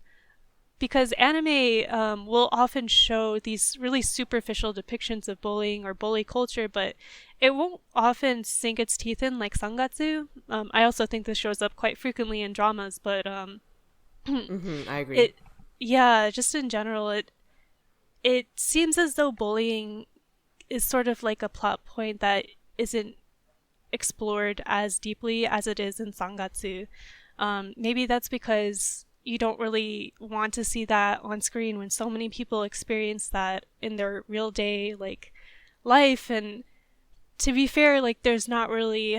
Because anime will often show these really superficial depictions of bullying or bully culture, but it won't often sink its teeth in like Sangatsu. I also think this shows up quite frequently in dramas, but I agree. it, yeah, just in general, it seems as though bullying is sort of like a plot point that isn't explored as deeply as it is in Sangatsu. Maybe that's because you don't really want to see that on screen when so many people experience that in their real day like life. And to be fair, like there's not really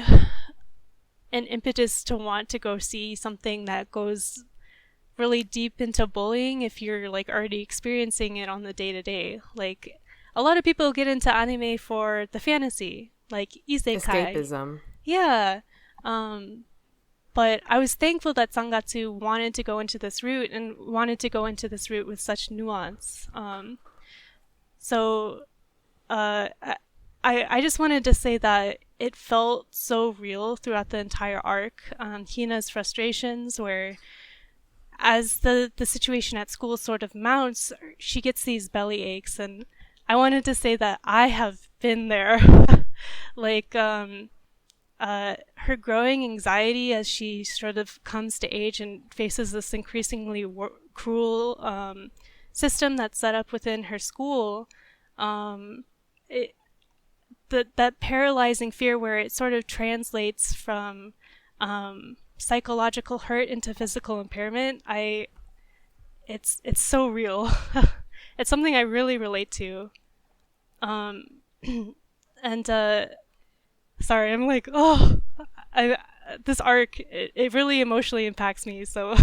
an impetus to want to go see something that goes really deep into bullying if you're like already experiencing it on the day to day. Like a lot of people get into anime for the fantasy, like isekai. Escapism. Yeah. But I was thankful that Sangatsu wanted to go into this route and wanted to go into this route with such nuance. So I just wanted to say that it felt so real throughout the entire arc. Hina's frustrations, where as the situation at school sort of mounts, she gets these belly aches, and I wanted to say that I have been there. Like, her growing anxiety as she sort of comes to age and faces this increasingly cruel system that's set up within her school. That paralyzing fear where it sort of translates from psychological hurt into physical impairment. It's so real. It's something I really relate to. And sorry, I'm like, this arc, it really emotionally impacts me. So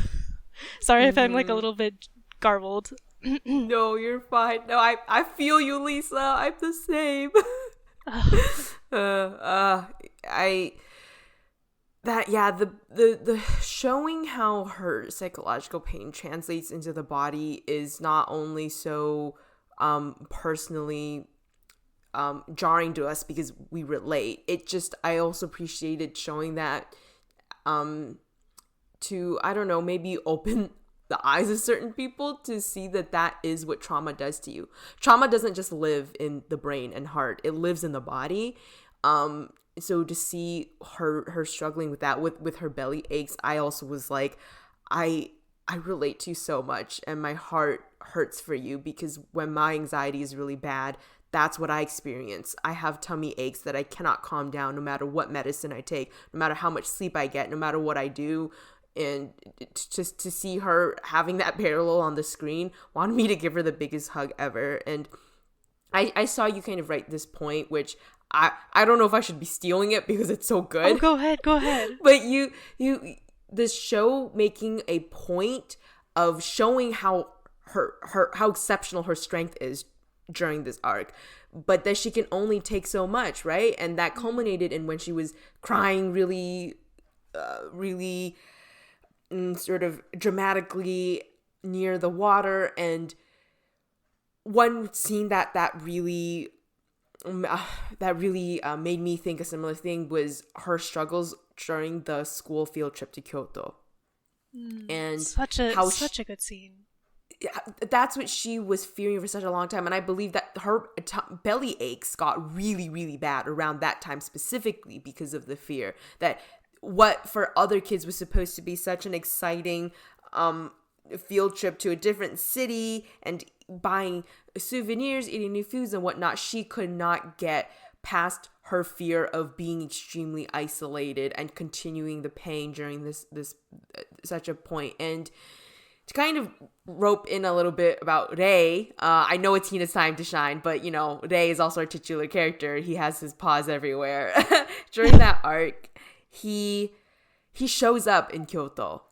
sorry if I'm like a little bit garbled. No, you're fine. No, I feel you, Lisa. I'm the same. The showing how her psychological pain translates into the body is not only so personally jarring to us because we relate. I also appreciated showing that to, I don't know, maybe open the eyes of certain people to see that is what trauma does to you. Trauma doesn't just live in the brain and heart, it lives in the body. So to see her struggling with that, with her belly aches, I also was like, I relate to you so much, and my heart hurts for you, because when my anxiety is really bad, that's what I experience. I have tummy aches that I cannot calm down no matter what medicine I take, no matter how much sleep I get, no matter what I do. And just to see her having that parallel on the screen wanted me to give her the biggest hug ever. And I saw you kind of write this point, which I don't know if I should be stealing it because it's so good. Oh, go ahead. But this show making a point of showing how how exceptional her strength is during this arc, but that she can only take so much, right? And that culminated in when she was crying really sort of dramatically near the water. And one scene that really made me think a similar thing was her struggles during the school field trip to Kyoto. And such a good scene. That's what she was fearing for such a long time, and I believe that her belly aches got really, really bad around that time specifically because of the fear that what for other kids was supposed to be such an exciting field trip to a different city and buying souvenirs, eating new foods and whatnot, she could not get past her fear of being extremely isolated and continuing the pain during this such a point. And to kind of rope in a little bit about Rei, I know it's Hina's time to shine, but you know, Rei is also our titular character. He has his paws everywhere. During that arc, he shows up in Kyoto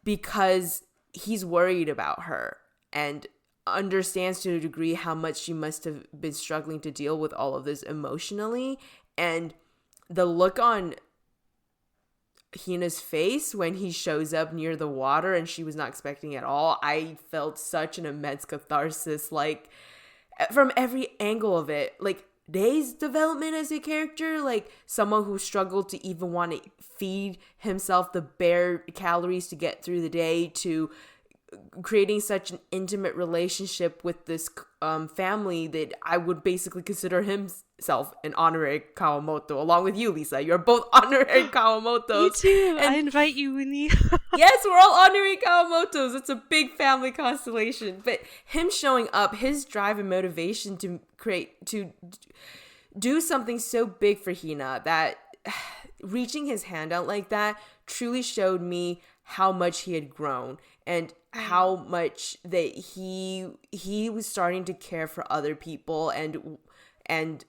because he's worried about her and understands to a degree how much she must have been struggling to deal with all of this emotionally. And the look on Hina's face when he shows up near the water and she was not expecting at all, I felt such an immense catharsis. Like, from every angle of it. Like Ray's development as a character, like someone who struggled to even want to feed himself the bare calories to get through the day, to creating such an intimate relationship with this family that I would basically consider himself an honorary Kawamoto, along with you, Lisa. You're both honorary Kawamotos. Me too. And I invite you, Winnie. Yes, we're all honorary Kawamotos. It's a big family constellation. But him showing up, his drive and motivation to do something so big for Hina, that reaching his hand out like that truly showed me how much he had grown, and how much that he was starting to care for other people, and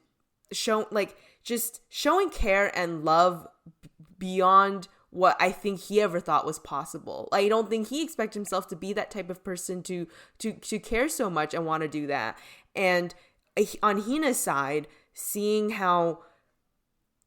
showing care and love beyond what I think he ever thought was possible. I don't think he expected himself to be that type of person to care so much and want to do that. And on Hina's side, seeing how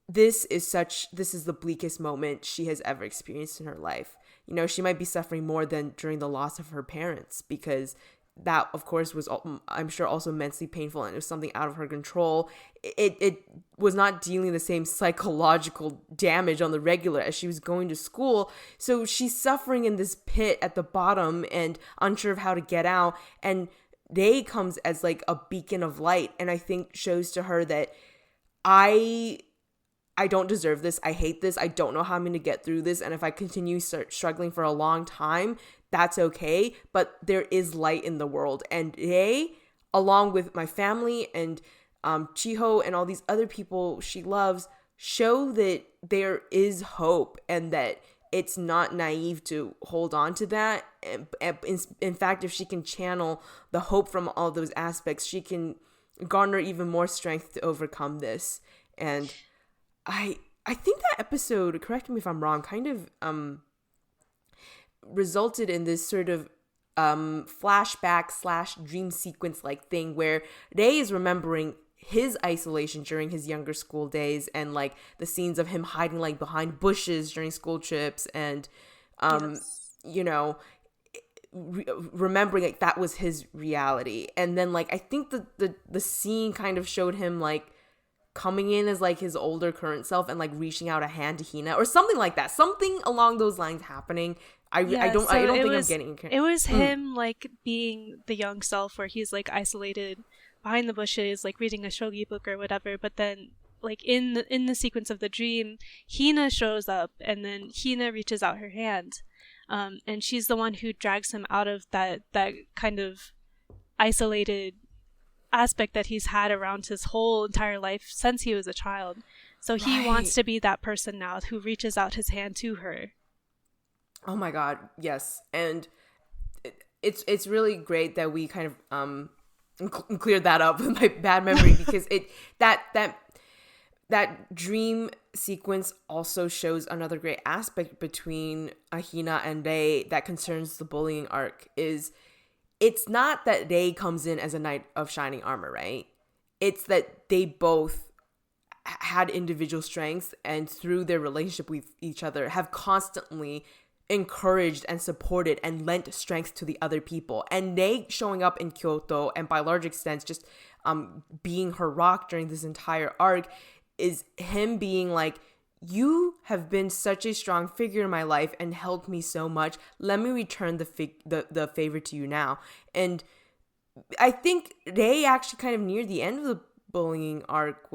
this is the bleakest moment she has ever experienced in her life. You know, she might be suffering more than during the loss of her parents, because that, of course, was, I'm sure, also immensely painful, and it was something out of her control. It was not dealing the same psychological damage on the regular as she was going to school. So she's suffering in this pit at the bottom and unsure of how to get out. And Day comes as like a beacon of light, and I think shows to her that I don't deserve this. I hate this. I don't know how I'm going to get through this. And if I continue struggling for a long time, that's okay. But there is light in the world. And they, along with my family and Chiho and all these other people she loves, show that there is hope, and that it's not naive to hold on to that. In fact, if she can channel the hope from all those aspects, she can garner even more strength to overcome this. And I think that episode, correct me if I'm wrong, kind of resulted in this sort of flashback / dream sequence like thing, where Rei is remembering his isolation during his younger school days, and like the scenes of him hiding like behind bushes during school trips, and you know, remembering like that was his reality. And then like I think the scene kind of showed him like coming in as like his older current self and like reaching out a hand to Hina or something like that, something along those lines happening. I don't think I'm getting it was him like being the young self, where he's like isolated behind the bushes, like reading a shogi book or whatever. But then like in the sequence of the dream, Hina shows up, and then Hina reaches out her hand, and she's the one who drags him out of that kind of isolated aspect that he's had around his whole entire life since he was a child. So he wants to be that person now who reaches out his hand to her. Oh my god, yes. And it's really great that we kind of cleared that up with my bad memory, because that dream sequence also shows another great aspect between Hina and Rei that concerns the bullying arc. Is it's not that Rei comes in as a knight of shining armor, right? It's that they both had individual strengths, and through their relationship with each other have constantly encouraged and supported and lent strength to the other people. And Rei showing up in Kyoto, and by large extent just being her rock during this entire arc, is him being like, you have been such a strong figure in my life and helped me so much. Let me return the favor to you now. And I think Rei actually kind of near the end of the bullying arc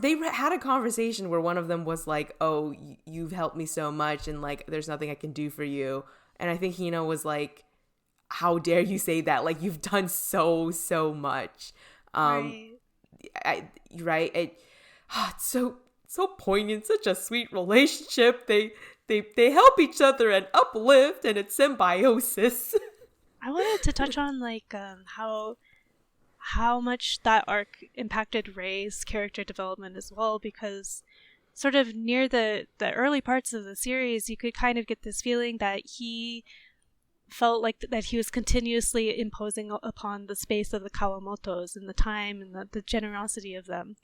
they had a conversation where one of them was like, oh, you've helped me so much, and like there's nothing I can do for you. And I think Hina was like, how dare you say that? Like, you've done so much. Right. It's so poignant, such a sweet relationship. They help each other and uplift, and it's symbiosis. I wanted to touch on like how much that arc impacted Rei's character development as well, because sort of near the early parts of the series, you could kind of get this feeling that he felt like that he was continuously imposing upon the space of the Kawamotos and the time and the generosity of them.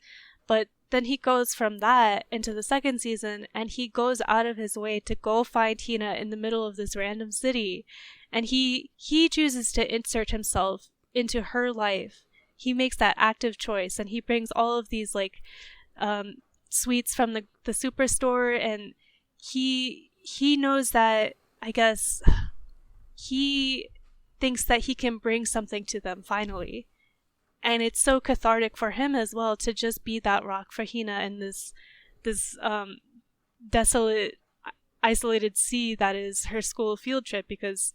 But then he goes from that into the second season, and he goes out of his way to go find Hina in the middle of this random city, and he chooses to insert himself into her life, he makes that active choice, and he brings all of these like sweets from the superstore, and he knows that, I guess, he thinks that he can bring something to them finally. And it's so cathartic for him as well to just be that rock for Hina in this desolate, isolated sea that is her school field trip, because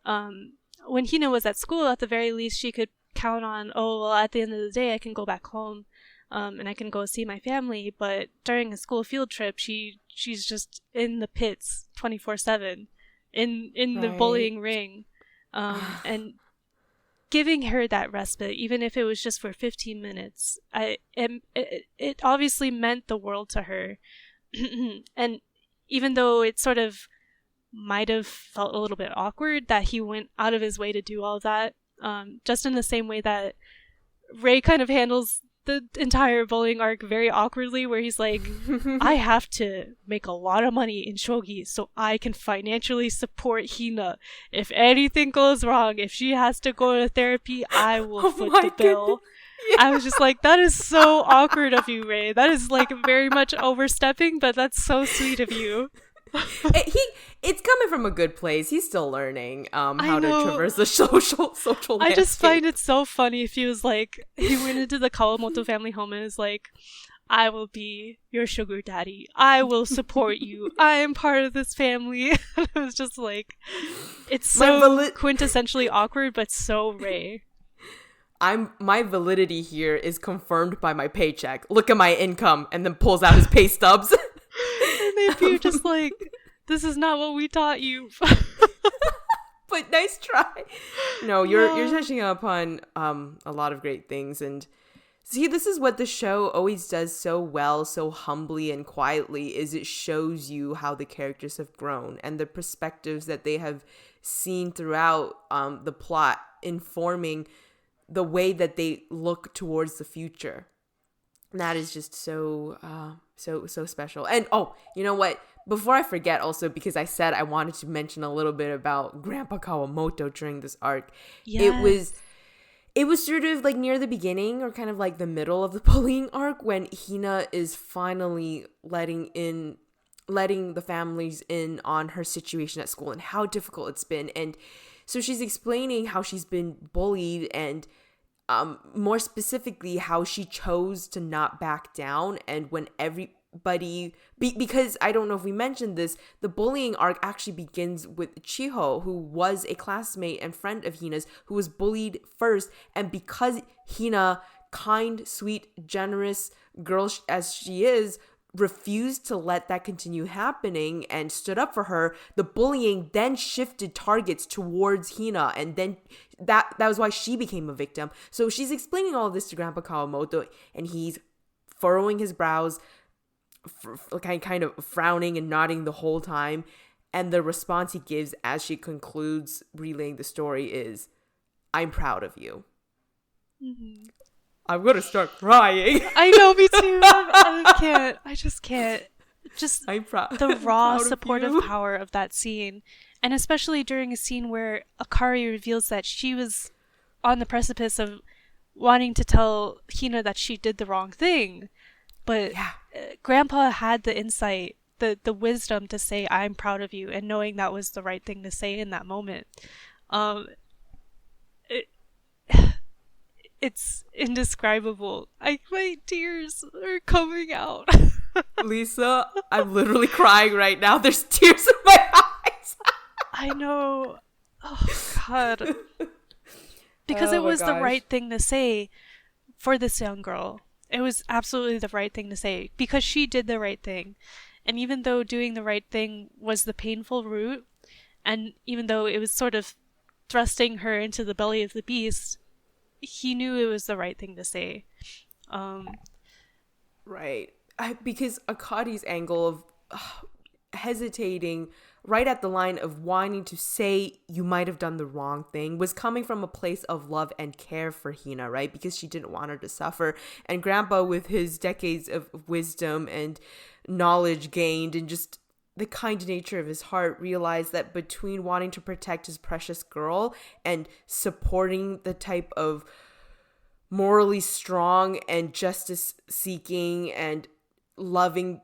when Hina was at school, at the very least she could count on, oh, well, at the end of the day I can go back home and I can go see my family. But during a school field trip, she's just in the pits 24/7 in the bullying ring, and giving her that respite, even if it was just for 15 minutes, it obviously meant the world to her. And even though it sort of might have felt a little bit awkward that he went out of his way to do all that, just in the same way that Ray kind of handles the entire bullying arc very awkwardly, where he's like, I have to make a lot of money in shogi so I can financially support Hina. If anything goes wrong, if she has to go to therapy, I will foot the bill. Yeah. I was just like, that is so awkward of you, Ray. That is like very much overstepping, but that's so sweet of you. It's coming from a good place. He's still learning how to traverse the social landscape. I just find it so funny if he was like, he went into the Kawamoto family home and is like, I will be your sugar daddy. I will support you. I am part of this family. And it was just like, it's so quintessentially awkward, but so Ray. My validity here is confirmed by my paycheck. Look at my income, and then pulls out his pay stubs. And maybe you're just like, this is not what we taught you. But nice try. No, you're touching upon a lot of great things. And see, this is what the show always does so well, so humbly and quietly, is it shows you how the characters have grown and the perspectives that they have seen throughout the plot, informing the way that they look towards the future. And that is just so special. And oh, you know what? Before I forget, also, because I said I wanted to mention a little bit about Grandpa Kawamoto during this arc. Yes. It was sort of like near the beginning, or kind of like the middle of the bullying arc, when Hina is finally letting the families in on her situation at school and how difficult it's been. And so she's explaining how she's been bullied, and more specifically how she chose to not back down. And when everybody, because I don't know if we mentioned this, the bullying arc actually begins with Chiho, who was a classmate and friend of Hina's, who was bullied first. And because Hina, kind, sweet, generous girl as she is, refused to let that continue happening and stood up for her, the bullying then shifted targets towards Hina, and then that was why she became a victim. So she's explaining all of this to Grandpa Kawamoto, and he's furrowing his brows, kind of frowning and nodding the whole time. And the response he gives as she concludes relaying the story is, I'm proud of you. Mm-hmm. I'm gonna start crying. I know, me too. I can't. I just can't. Just I'm proud. The raw supportive power of that scene. And especially during a scene where Akari reveals that she was on the precipice of wanting to tell Hina that she did the wrong thing. But Grandpa had the insight, the wisdom to say, I'm proud of you, and knowing that was the right thing to say in that moment. It's indescribable. My tears are coming out. Lisa, I'm literally crying right now. There's tears in my eyes. I know. Oh, God. Because it was the right thing to say for this young girl. It was absolutely the right thing to say, because she did the right thing. And even though doing the right thing was the painful route, and even though it was sort of thrusting her into the belly of the beast, he knew it was the right thing to say. Right. Because Akari's angle of hesitating right at the line of wanting to say you might have done the wrong thing was coming from a place of love and care for Hina, right? Because she didn't want her to suffer. And Grandpa, with his decades of wisdom and knowledge gained and just the kind nature of his heart, realized that between wanting to protect his precious girl and supporting the type of morally strong and justice seeking and loving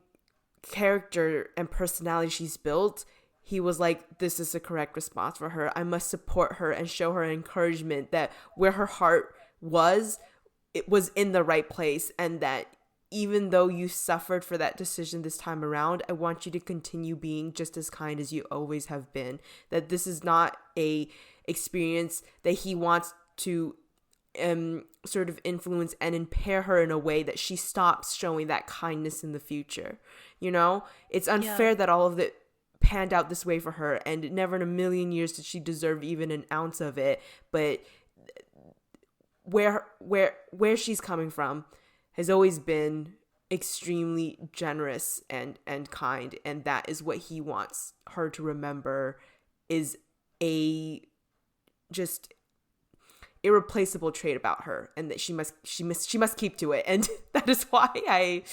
character and personality she's built, he was like, this is the correct response for her. I must support her and show her encouragement that where her heart was, it was in the right place, and that even though you suffered for that decision this time around, I want you to continue being just as kind as you always have been. That this is not a experience that he wants to sort of influence and impair her in a way that she stops showing that kindness in the future. You know, it's unfair that all of it panned out this way for her, and never in a million years did she deserve even an ounce of it. But where she's coming from has always been extremely generous and kind, and that is what he wants her to remember, is a just irreplaceable trait about her, and that she must keep to it. And that is why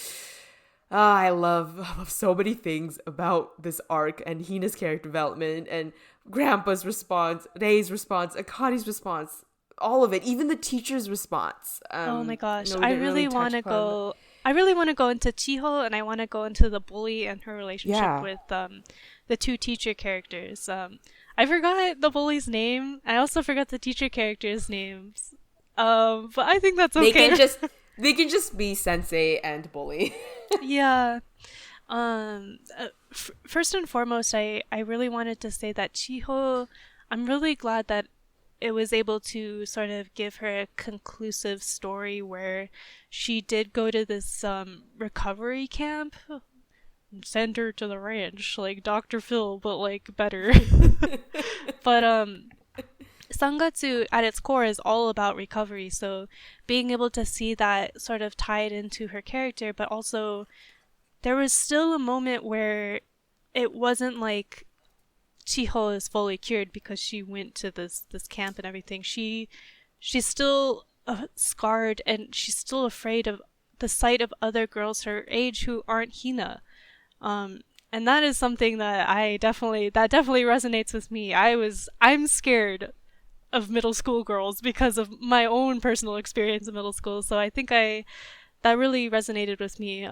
I love so many things about this arc and Hina's character development and Grandpa's response, Rei's response, Akari's response, all of it, even the teacher's response. Oh my gosh, I really want to go. I really want to go into Chiho, and I want to go into the bully and her relationship with the two teacher characters. I forgot the bully's name. I also forgot the teacher characters' names. But I think that's okay. They can just be sensei and bully. Yeah. First and foremost, I really wanted to say that Chiho, I'm really glad that it was able to sort of give her a conclusive story where she did go to this recovery camp. Send her to the ranch, like Dr. Phil, but like better. But Sangatsu at its core is all about recovery, so being able to see that sort of tied into her character, but also there was still a moment where it wasn't like Chiho is fully cured because she went to this camp and everything. She's still scarred, and she's still afraid of the sight of other girls her age who aren't Hina. And that is something that definitely resonates with me. I'm scared of middle school girls because of my own personal experience in middle school. So I think that really resonated with me.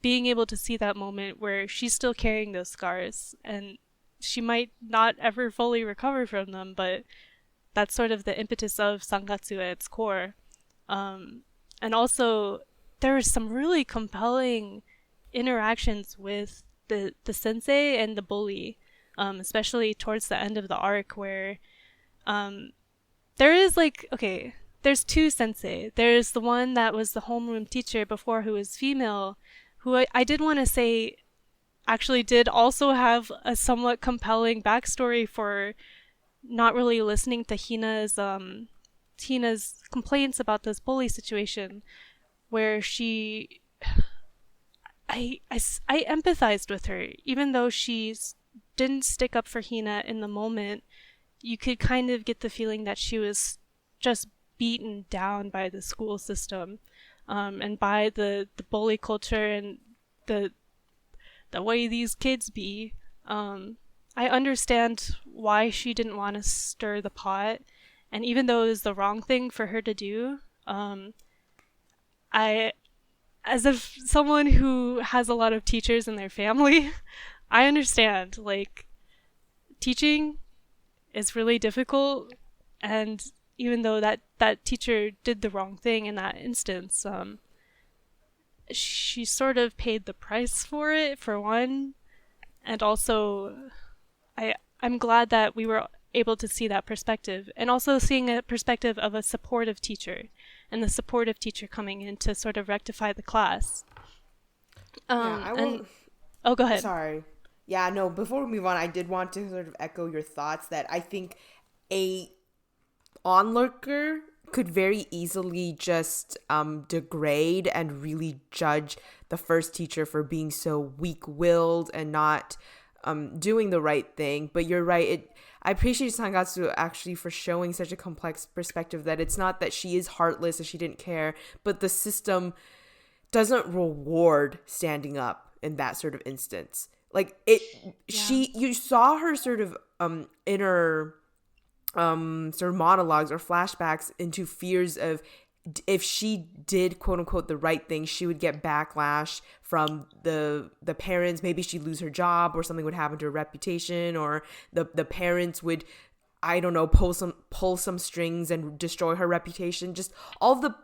Being able to see that moment where she's still carrying those scars, and she might not ever fully recover from them, but that's sort of the impetus of Sangatsu at its core. And also, there are some really compelling interactions with the sensei and the bully, especially towards the end of the arc, where there is there's two sensei. There's the one that was the homeroom teacher before, who was female, who I did want to say actually did also have a somewhat compelling backstory for not really listening to Hina's complaints about this bully situation, where I empathized with her. Even though she didn't stick up for Hina in the moment, you could kind of get the feeling that she was just beaten down by the school system, and by the bully culture and the way these kids be. I understand why she didn't want to stir the pot, and even though it was the wrong thing for her to do, as someone who has a lot of teachers in their family, I understand, like, teaching is really difficult, and even though that teacher did the wrong thing in that instance, she sort of paid the price for it, for one, and also I'm glad that we were able to see that perspective, and also seeing a perspective of a supportive teacher, and the supportive teacher coming in to sort of rectify the class. Oh, go ahead. Sorry. Yeah, no, before we move on, I did want to sort of echo your thoughts that I think a onlooker could very easily just degrade and really judge the first teacher for being so weak-willed and not doing the right thing. But you're right. I appreciate Sangatsu actually for showing such a complex perspective, that it's not that she is heartless and she didn't care, but the system doesn't reward standing up in that sort of instance. Like it, Yeah. you saw her sort of inner sort of monologues or flashbacks into fears of if she did quote unquote the right thing, she would get backlash from the parents. Maybe she'd lose her job, or something would happen to her reputation, or the parents would, I don't know, pull some strings and destroy her reputation. Just all the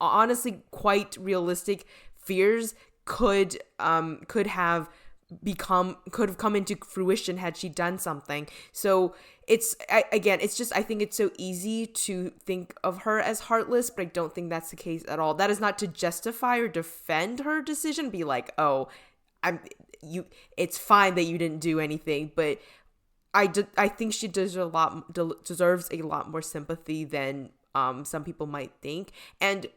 honestly quite realistic fears could have come into fruition had she done something. So again, it's just, I think it's so easy to think of her as heartless, but I don't think that's the case at all. That is not to justify or defend her decision, be like, oh, I'm you it's fine that you didn't do anything, but I think she deserves a lot more sympathy than some people might think. And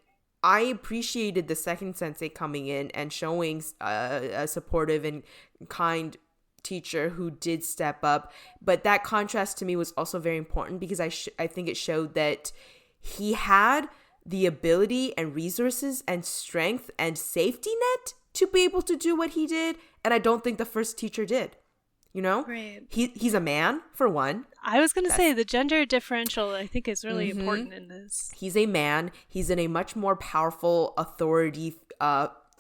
I appreciated the second sensei coming in and showing a supportive and kind teacher who did step up. But that contrast to me was also very important, because I think it showed that he had the ability and resources and strength and safety net to be able to do what he did. And I don't think the first teacher did. You know, Right. He's a man, for one. I was going to say the gender differential, I think, is really important in this. He's a man. He's in a much more powerful authority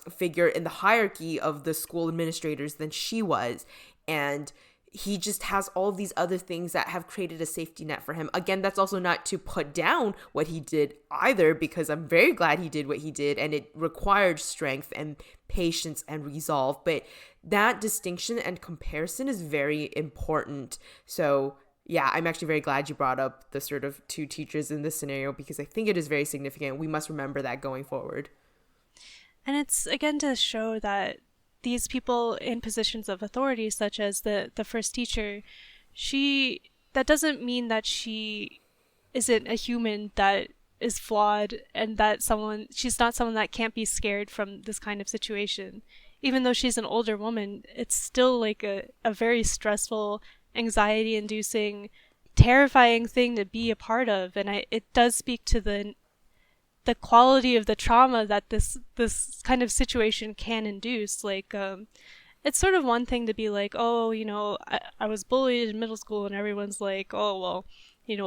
figure in the hierarchy of the school administrators than she was. And he just has all of these other things that have created a safety net for him. Again, that's also not to put down what he did either, because I'm very glad he did what he did, and it required strength and patience and resolve. But that distinction and comparison is very important. So yeah, I'm actually very glad you brought up the sort of two teachers in this scenario, because I think it is very significant. We must remember that going forward. And it's, again, to show that these people in positions of authority, such as the first teacher, that doesn't mean that she isn't a human that is flawed, and that she's not someone that can't be scared from this kind of situation. Even though she's an older woman, it's still like a very stressful, anxiety inducing, terrifying thing to be a part of. And it does speak to the quality of the trauma that this kind of situation can induce. Like, it's sort of one thing to be like, oh, I was bullied in middle school, and everyone's like, oh, well,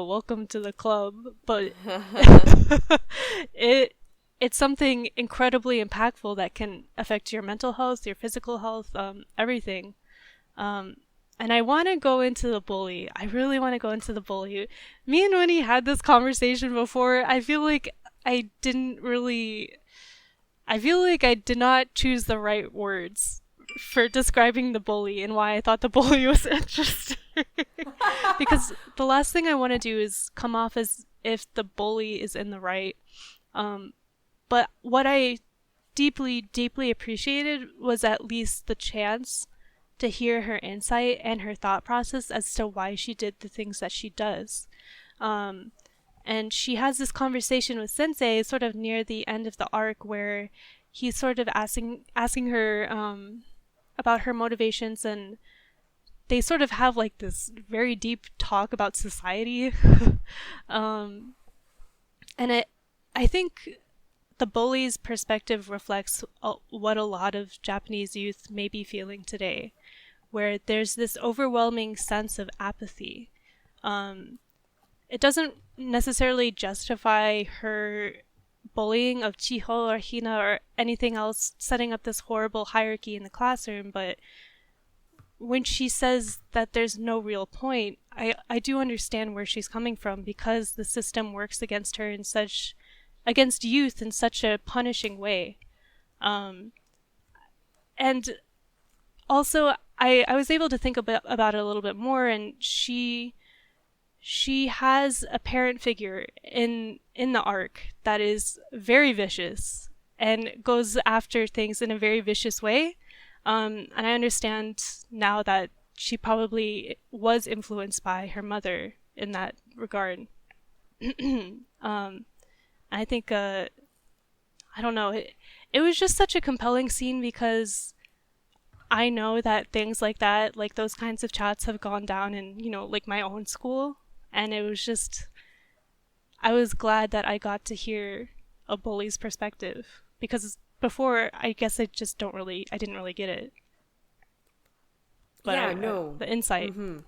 welcome to the club. But it's something incredibly impactful that can affect your mental health, your physical health, everything. And I want to go into the bully. I really want to go into the bully. Me and Winnie had this conversation before. I feel like I did not choose the right words for describing the bully and why I thought the bully was interesting. Because the last thing I want to do is come off as if the bully is in the right. But what I deeply, deeply appreciated was at least the chance to hear her insight and her thought process as to why she did the things that she does. And she has this conversation with Sensei sort of near the end of the arc, where he's sort of asking her about her motivations, and they sort of have like this very deep talk about society. And I think the bully's perspective reflects what a lot of Japanese youth may be feeling today, where there's this overwhelming sense of apathy. It doesn't necessarily justify her bullying of Chiho or Hina or anything else, setting up this horrible hierarchy in the classroom, but when she says that there's no real point, I do understand where she's coming from, because the system works against her against youth in such a punishing way. And also, I was able to think about it a little bit more, and she has a parent figure in the arc that is very vicious and goes after things in a very vicious way. And I understand now that she probably was influenced by her mother in that regard. I think, I don't know, it was just such a compelling scene, because I know that things like that, like those kinds of chats, have gone down in, like my own school. And it was just, I was glad that I got to hear a bully's perspective, because before, I guess I didn't really get it. but Yeah, no. the insight. Mm-hmm.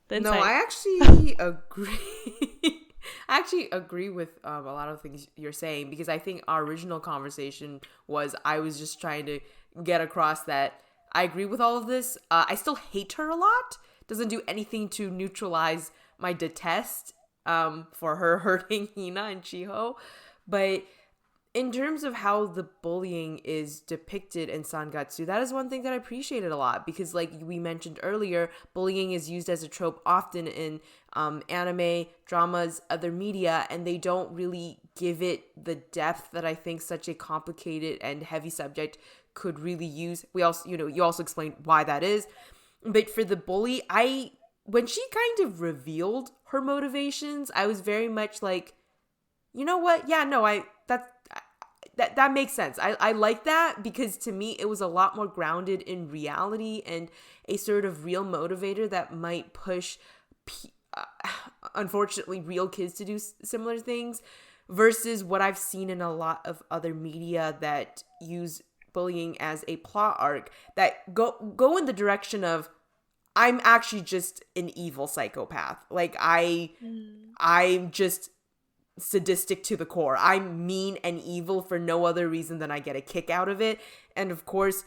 The No, insight. I actually agree. I actually agree with a lot of things you're saying, because I think our original conversation was I was just trying to get across that I agree with all of this. I still hate her a lot. Doesn't do anything to neutralize my detest for her hurting Hina and Chiho. But in terms of how the bullying is depicted in Sangatsu, that is one thing that I appreciated a lot, because like we mentioned earlier, bullying is used as a trope often in anime, dramas, other media, and they don't really give it the depth that I think such a complicated and heavy subject could really use. We also, you also explained why that is. But for the bully, when she kind of revealed her motivations, I was very much like, you know what? Yeah, no, that makes sense. I like that, because to me it was a lot more grounded in reality and a sort of real motivator that might push unfortunately real kids to do similar things, versus what I've seen in a lot of other media that use bullying as a plot arc that go in the direction of I'm actually just an evil psychopath. Like I'm just sadistic to the core. I'm mean and evil for no other reason than I get a kick out of it. And of course,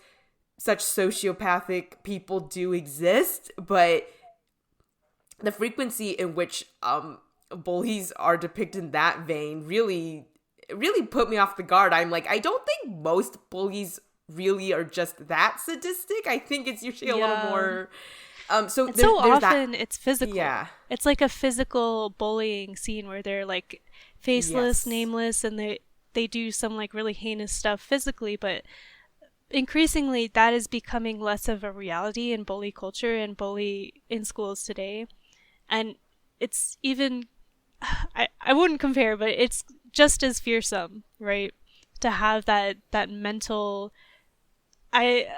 such sociopathic people do exist, but the frequency in which bullies are depicted in that vein really put me off the guard. I'm like, I don't think most bullies really are just that sadistic. I think it's usually a little more so and there's often that. it's physical. Yeah. It's like a physical bullying scene where they're like faceless, Yes. nameless, and they do some like really heinous stuff physically, but increasingly that is becoming less of a reality in bully culture and bully in schools today. And it's even I wouldn't compare, but it's just as fearsome, right? To have that mental I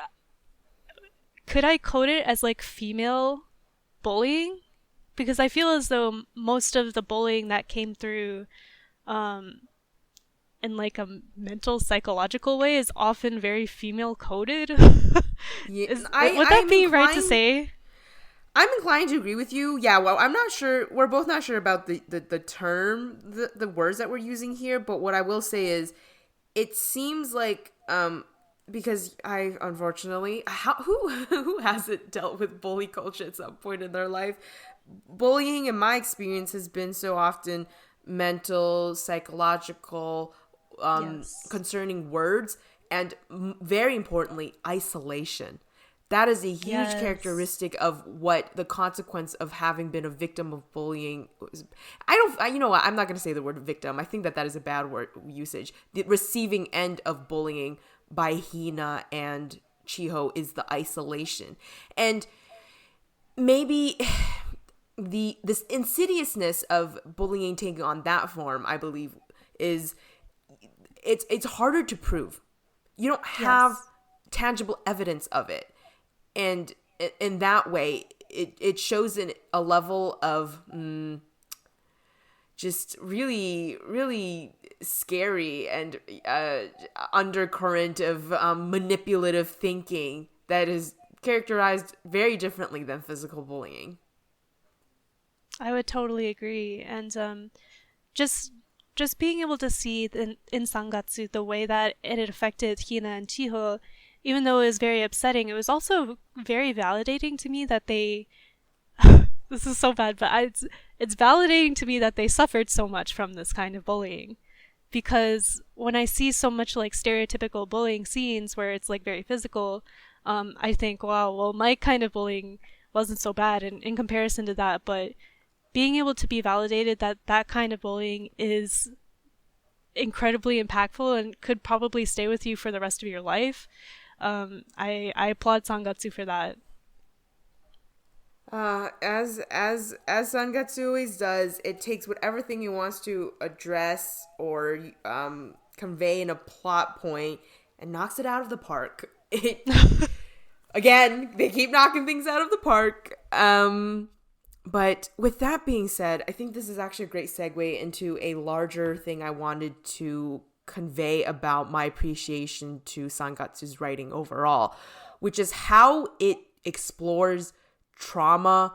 could I code it as like female bullying? Because I feel as though most of the bullying that came through in like a mental psychological way is often very female coded. Yeah, Would that be right to say? I'm inclined to agree with you. Yeah, well, I'm not sure. We're both not sure about the term, the words that we're using here. But what I will say is, it seems like because I unfortunately who hasn't dealt with bully culture at some point in their life. Bullying, in my experience, has been so often mental, psychological, Yes. concerning words, and very importantly, isolation. That is a huge Yes. characteristic of what the consequence of having been a victim of bullying was. You know what? I'm not going to say the word victim. I think that is a bad word usage. The receiving end of bullying by Hina and Chiho is the isolation. And maybe this insidiousness of bullying taking on that form, I believe, is it's harder to prove. You don't have tangible evidence of it. And in that way, it shows in a level of just really, really scary and undercurrent of manipulative thinking that is characterized very differently than physical bullying. I would totally agree. And just being able to see in Sangatsu the way that it had affected Hina and Chiho, even though it was very upsetting, it was also very validating to me that they this is so bad, but it's validating to me that they suffered so much from this kind of bullying. Because when I see so much like stereotypical bullying scenes where it's like very physical, I think, wow, well, my kind of bullying wasn't so bad in comparison to that. But being able to be validated that that kind of bullying is incredibly impactful and could probably stay with you for the rest of your life, I applaud Sangatsu for that. As Sangatsu always does, it takes whatever thing it wants to address or convey in a plot point and knocks it out of the park. It again, they keep knocking things out of the park. But with that being said, I think this is actually a great segue into a larger thing I wanted to convey about my appreciation to Sangatsu's writing overall, which is how it explores trauma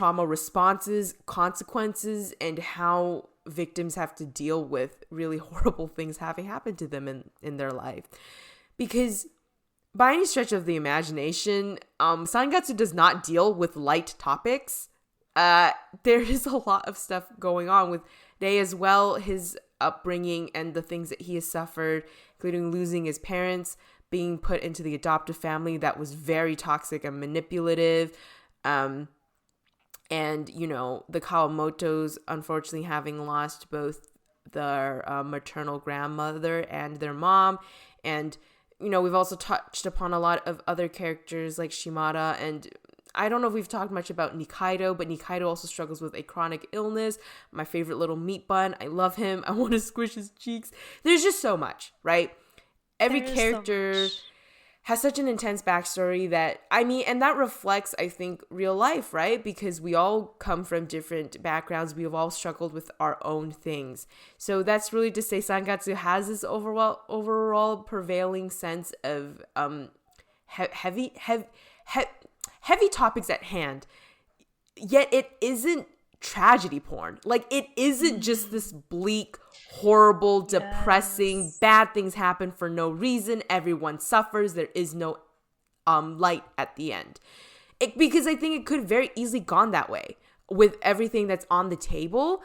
responses, consequences, and how victims have to deal with really horrible things having happened to them in their life. Because by any stretch of the imagination, Sangatsu does not deal with light topics. There is a lot of stuff going on with Rei as well, his upbringing and the things that he has suffered, including losing his parents, being put into the adoptive family that was very toxic and manipulative, and, you know, the Kawamotos unfortunately having lost both their maternal grandmother and their mom. And, you know, we've also touched upon a lot of other characters like Shimada. And I don't know if we've talked much about Nikaido, but Nikaido also struggles with a chronic illness. My favorite little meat bun. I love him. I want to squish his cheeks. There's just so much, right? Every character has such an intense backstory that, I mean, and that reflects, I think, real life, right? Because we all come from different backgrounds. We've all struggled with our own things. So that's really to say Sangatsu has this overall prevailing sense of heavy topics at hand. Yet it isn't tragedy porn. Like, it isn't just this bleak, horrible, depressing, bad things happen for no reason. Everyone suffers. There is no light at the end. Because I think it could very easily gone that way with everything that's on the table.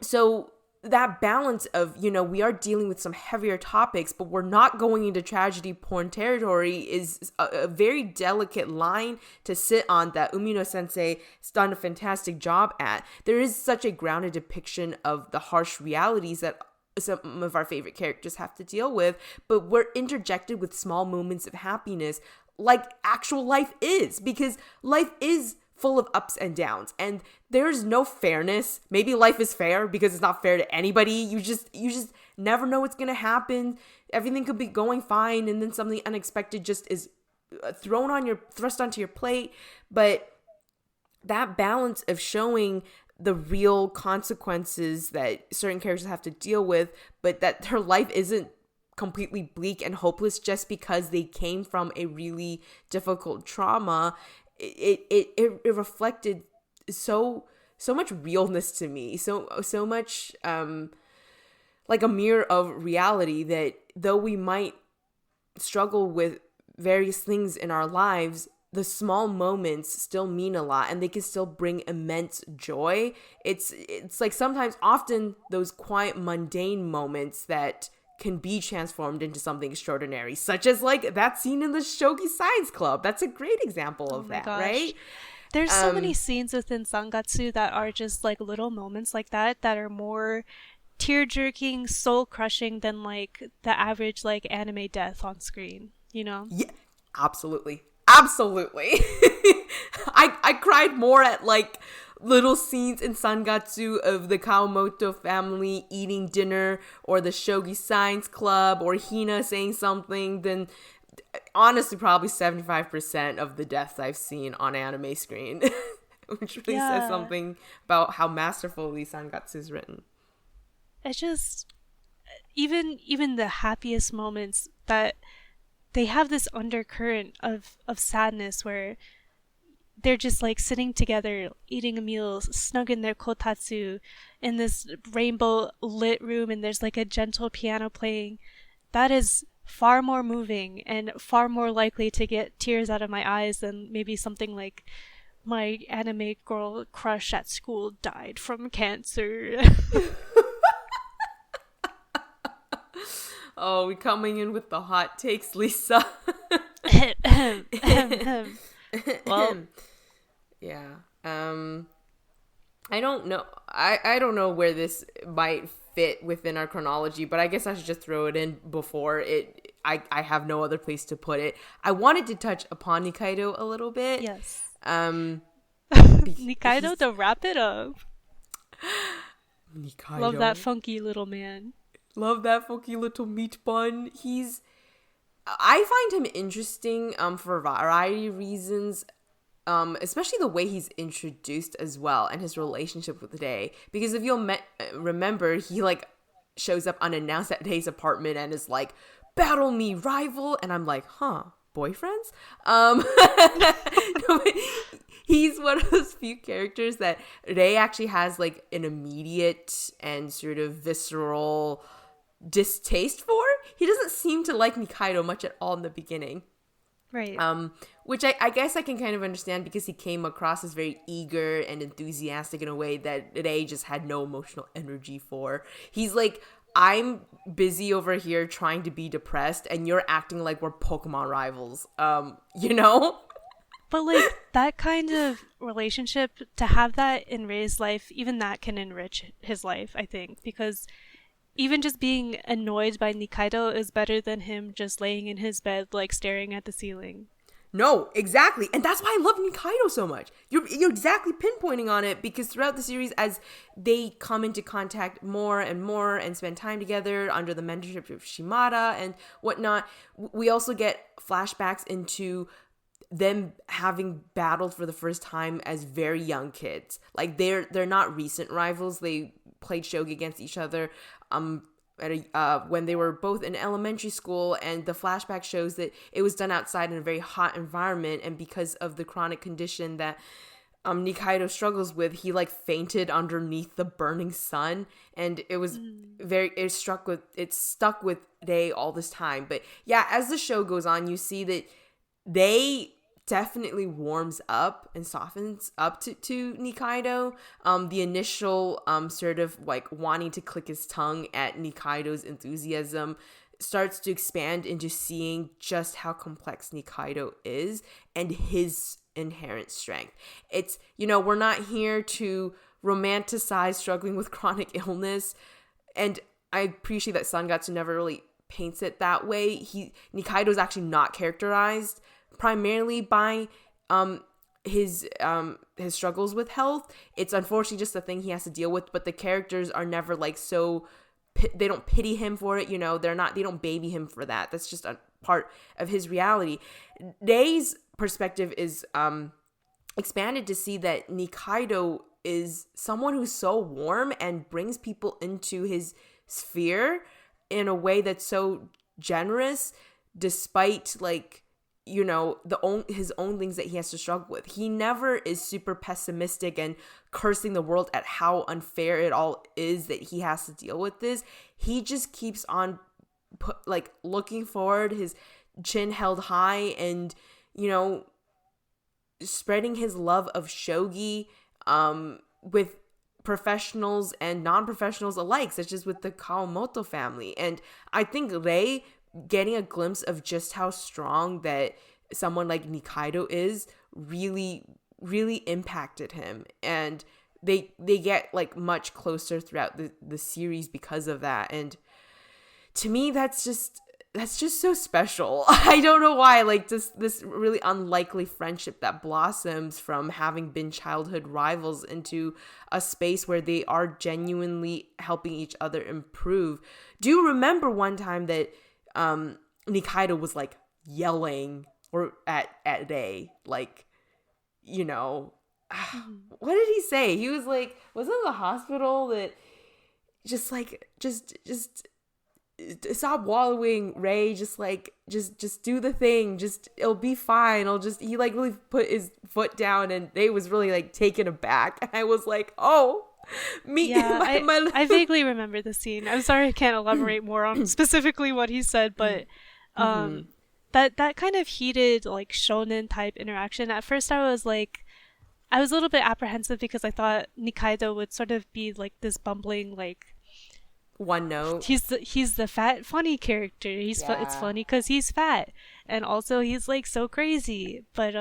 So that balance of, you know, we are dealing with some heavier topics, but we're not going into tragedy porn territory is a very delicate line to sit on that Umino Sensei has done a fantastic job at. There is such a grounded depiction of the harsh realities that some of our favorite characters have to deal with, but we're interjected with small moments of happiness like actual life is, because life is full of ups and downs, and there's no fairness. Maybe life is fair because it's not fair to anybody. You just never know what's gonna happen. Everything could be going fine, and then something unexpected just is thrust onto your plate. But that balance of showing the real consequences that certain characters have to deal with, but that their life isn't completely bleak and hopeless just because they came from a really difficult trauma. It reflected so much realness to me, so much like a mirror of reality, that though we might struggle with various things in our lives, the small moments still mean a lot, and they can still bring immense joy. It's like often those quiet, mundane moments that can be transformed into something extraordinary, such as like that scene in the Shogi Science Club. That's a great example of that, right? There's so many scenes within Sangatsu that are just like little moments like that are more tear-jerking, soul-crushing than like the average like anime death on screen, you know? Yeah, absolutely. I cried more at like little scenes in Sangatsu of the Kawamoto family eating dinner, or the Shogi Science Club, or Hina saying something, than honestly probably 75% of the deaths I've seen on anime screen, which really says something about how masterfully Sangatsu is written. It's just even the happiest moments, that they have this undercurrent of sadness where they're just like sitting together, eating a meal, snug in their kotatsu in this rainbow lit room, and there's like a gentle piano playing. That is far more moving and far more likely to get tears out of my eyes than maybe something like my anime girl crush at school died from cancer. Oh, we coming in with the hot takes, Lisa. Well, yeah. I don't know. I don't know where this might fit within our chronology, but I guess I should just throw it in before it. I have no other place to put it. I wanted to touch upon Nikaido a little bit. Yes. Nikaido, to wrap it up. Nikaido. Love that funky little man. Love that funky little meat bun. I find him interesting for a variety of reasons, especially the way he's introduced as well, and his relationship with Rei. Because if you'll remember, he like shows up unannounced at Rei's apartment and is like, "Battle me, rival," and I'm like, huh, boyfriends. No, but he's one of those few characters that Rei actually has like an immediate and sort of visceral distaste for. He doesn't seem to like Nikaido much at all in the beginning. Right. Which I guess I can kind of understand because he came across as very eager and enthusiastic in a way that Rei just had no emotional energy for. He's like, I'm busy over here trying to be depressed and you're acting like we're Pokemon rivals. You know? But like that kind of relationship, to have that in Rei's life, even that can enrich his life, I think, because even just being annoyed by Nikaido is better than him just laying in his bed, like staring at the ceiling. No, exactly. And that's why I love Nikaido so much. You're exactly pinpointing on it, because throughout the series, as they come into contact more and spend time together under the mentorship of Shimada and whatnot, we also get flashbacks into them having battled for the first time as very young kids. Like they're not recent rivals. They played shogi against each other when they were both in elementary school, and the flashback shows that it was done outside in a very hot environment, and because of the chronic condition that Nikaido struggles with, he like fainted underneath the burning sun, and it was it stuck with Rei all this time. But yeah, as the show goes on, you see that they definitely warms up and softens up to Nikaido. The initial sort of like wanting to click his tongue at Nikaido's enthusiasm starts to expand into seeing just how complex Nikaido is and his inherent strength. It's, we're not here to romanticize struggling with chronic illness, and I appreciate that Sangatsu never really paints it that way. Nikaido's actually not characterized primarily by his struggles with health. It's unfortunately just a thing he has to deal with, but the characters are never like they don't pity him for it, they don't baby him for that. That's just a part of his reality. Rei's perspective is expanded to see that Nikaido is someone who's so warm and brings people into his sphere in a way that's so generous, despite like his own things that he has to struggle with. He never is super pessimistic and cursing the world at how unfair it all is that he has to deal with this. He just keeps on looking forward, his chin held high, and spreading his love of shogi with professionals and non-professionals alike, such as with the Kawamoto family. And I think Rei getting a glimpse of just how strong that someone like Nikaido is really, really impacted him, and they get like much closer throughout the series because of that. And to me, that's just so special. I don't know why, like this really unlikely friendship that blossoms from having been childhood rivals into a space where they are genuinely helping each other improve. Do you remember one time that Nikaido was like yelling or at Rei, like, what did he say? He was like, was it in the hospital that just stop wallowing, Rei, just do the thing, it'll be fine, he like really put his foot down, and Rei was really like taken aback, and I was like, oh, me. Yeah, I vaguely remember the scene. I'm sorry I can't elaborate more on specifically what he said, but that kind of heated like shonen type interaction, at first I was a little bit apprehensive, because I thought Nikaido would sort of be like this bumbling, like one note. He's the fat funny character. It's funny because he's fat, and also he's like so crazy. But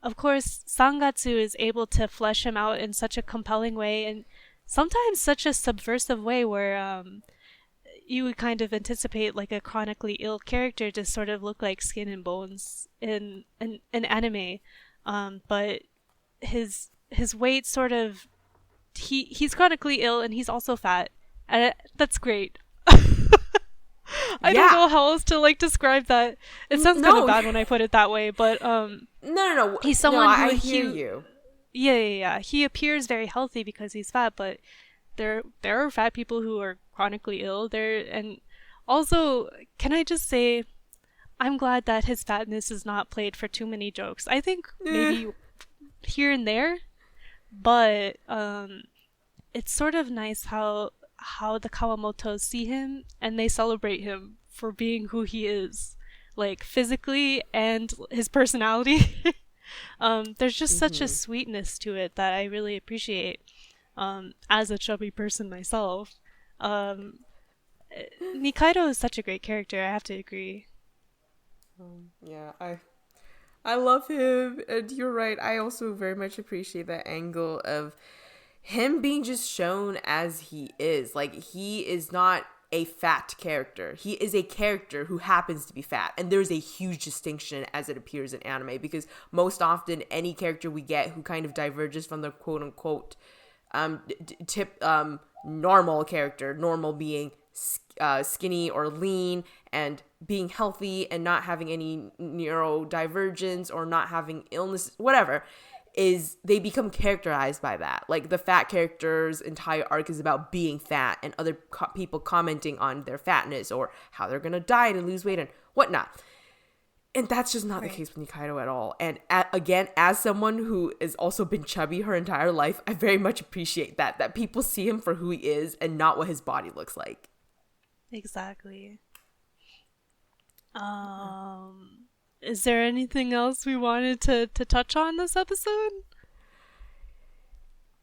of course, Sangatsu is able to flesh him out in such a compelling way, and sometimes such a subversive way, where you would kind of anticipate like a chronically ill character to sort of look like skin and bones in an anime, but his weight sort of he's chronically ill, and he's also fat. And that's great. I don't know how else to like describe that. It sounds kind of bad when I put it that way, but no. He's someone who I hear you. Yeah. He appears very healthy because he's fat, but there are fat people who are chronically ill. And also, can I just say, I'm glad that his fatness is not played for too many jokes. I think maybe here and there, but it's sort of nice how the Kawamotos see him and they celebrate him for being who he is, like physically and his personality. There's just such a sweetness to it that I really appreciate as a chubby person myself. Nikaido is such a great character, I have to agree. Yeah, I love him, and you're right. I also very much appreciate that angle of him being just shown as he is. Like, he is not a fat character. He is a character who happens to be fat, and there's a huge distinction as it appears in anime, because most often any character we get who kind of diverges from the quote unquote normal character, normal being skinny or lean and being healthy and not having any neurodivergence or not having illness, whatever, is they become characterized by that. Like, the fat character's entire arc is about being fat and other people commenting on their fatness or how they're gonna diet and lose weight and whatnot. And that's just not the case with Nikaido at all. And again, as someone who has also been chubby her entire life, I very much appreciate that people see him for who he is and not what his body looks like. Exactly. Is there anything else we wanted to touch on this episode?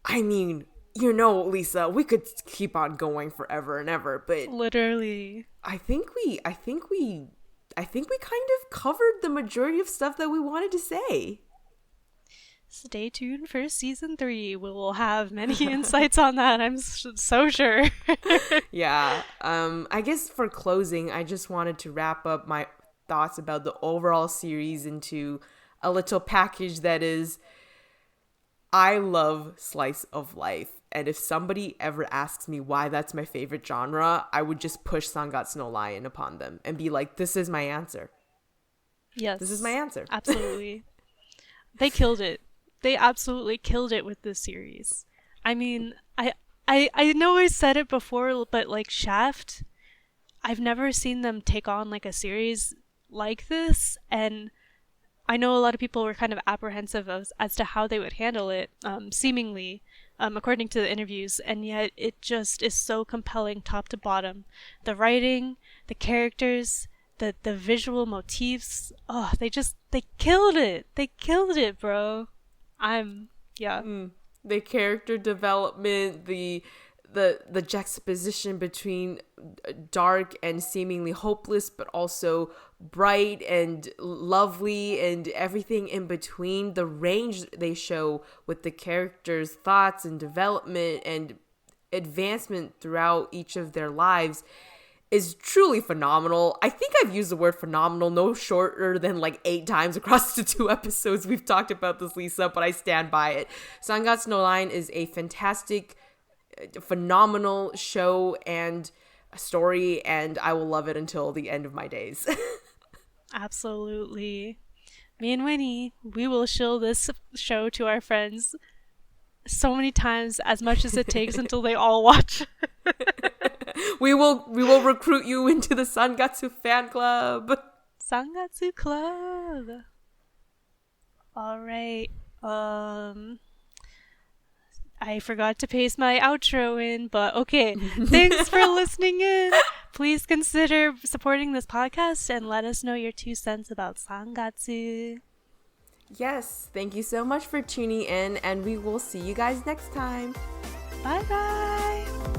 I mean, you know, Lisa, we could keep on going forever and ever, but literally, I think we kind of covered the majority of stuff that we wanted to say. Stay tuned for season 3. We will have many insights on that, I'm so sure. Yeah. I guess for closing, I just wanted to wrap up my thoughts about the overall series into a little package that is, I love slice of life. And if somebody ever asks me why that's my favorite genre, I would just push Sangatsu no Lion upon them and be like, this is my answer. Yes. This is my answer. Absolutely. They killed it. They absolutely killed it with this series. I mean, I know I said it before, but like Shaft, I've never seen them take on like a series like this, and I know a lot of people were kind of apprehensive as to how they would handle it, seemingly, according to the interviews, and yet it just is so compelling top to bottom. The writing, the characters, the visual motifs, they killed it. They killed it, bro. The character development, the juxtaposition between dark and seemingly hopeless, but also bright and lovely, and everything in between. The range they show with the characters' thoughts and development and advancement throughout each of their lives is truly phenomenal. I think I've used the word phenomenal no shorter than like 8 times across the 2 episodes we've talked about this, Lisa, but I stand by it. Sangatsu no Lion is a fantastic, phenomenal show and story, and I will love it until the end of my days. Absolutely. Me and Winnie, we will show this show to our friends so many times, as much as it takes until they all watch. We will recruit you into the Sangatsu fan club. Sangatsu club. All right. I forgot to paste my outro in, but okay. Thanks for listening in. Please consider supporting this podcast and let us know your 2 cents about Sangatsu. Yes, thank you so much for tuning in, and we will see you guys next time. Bye bye.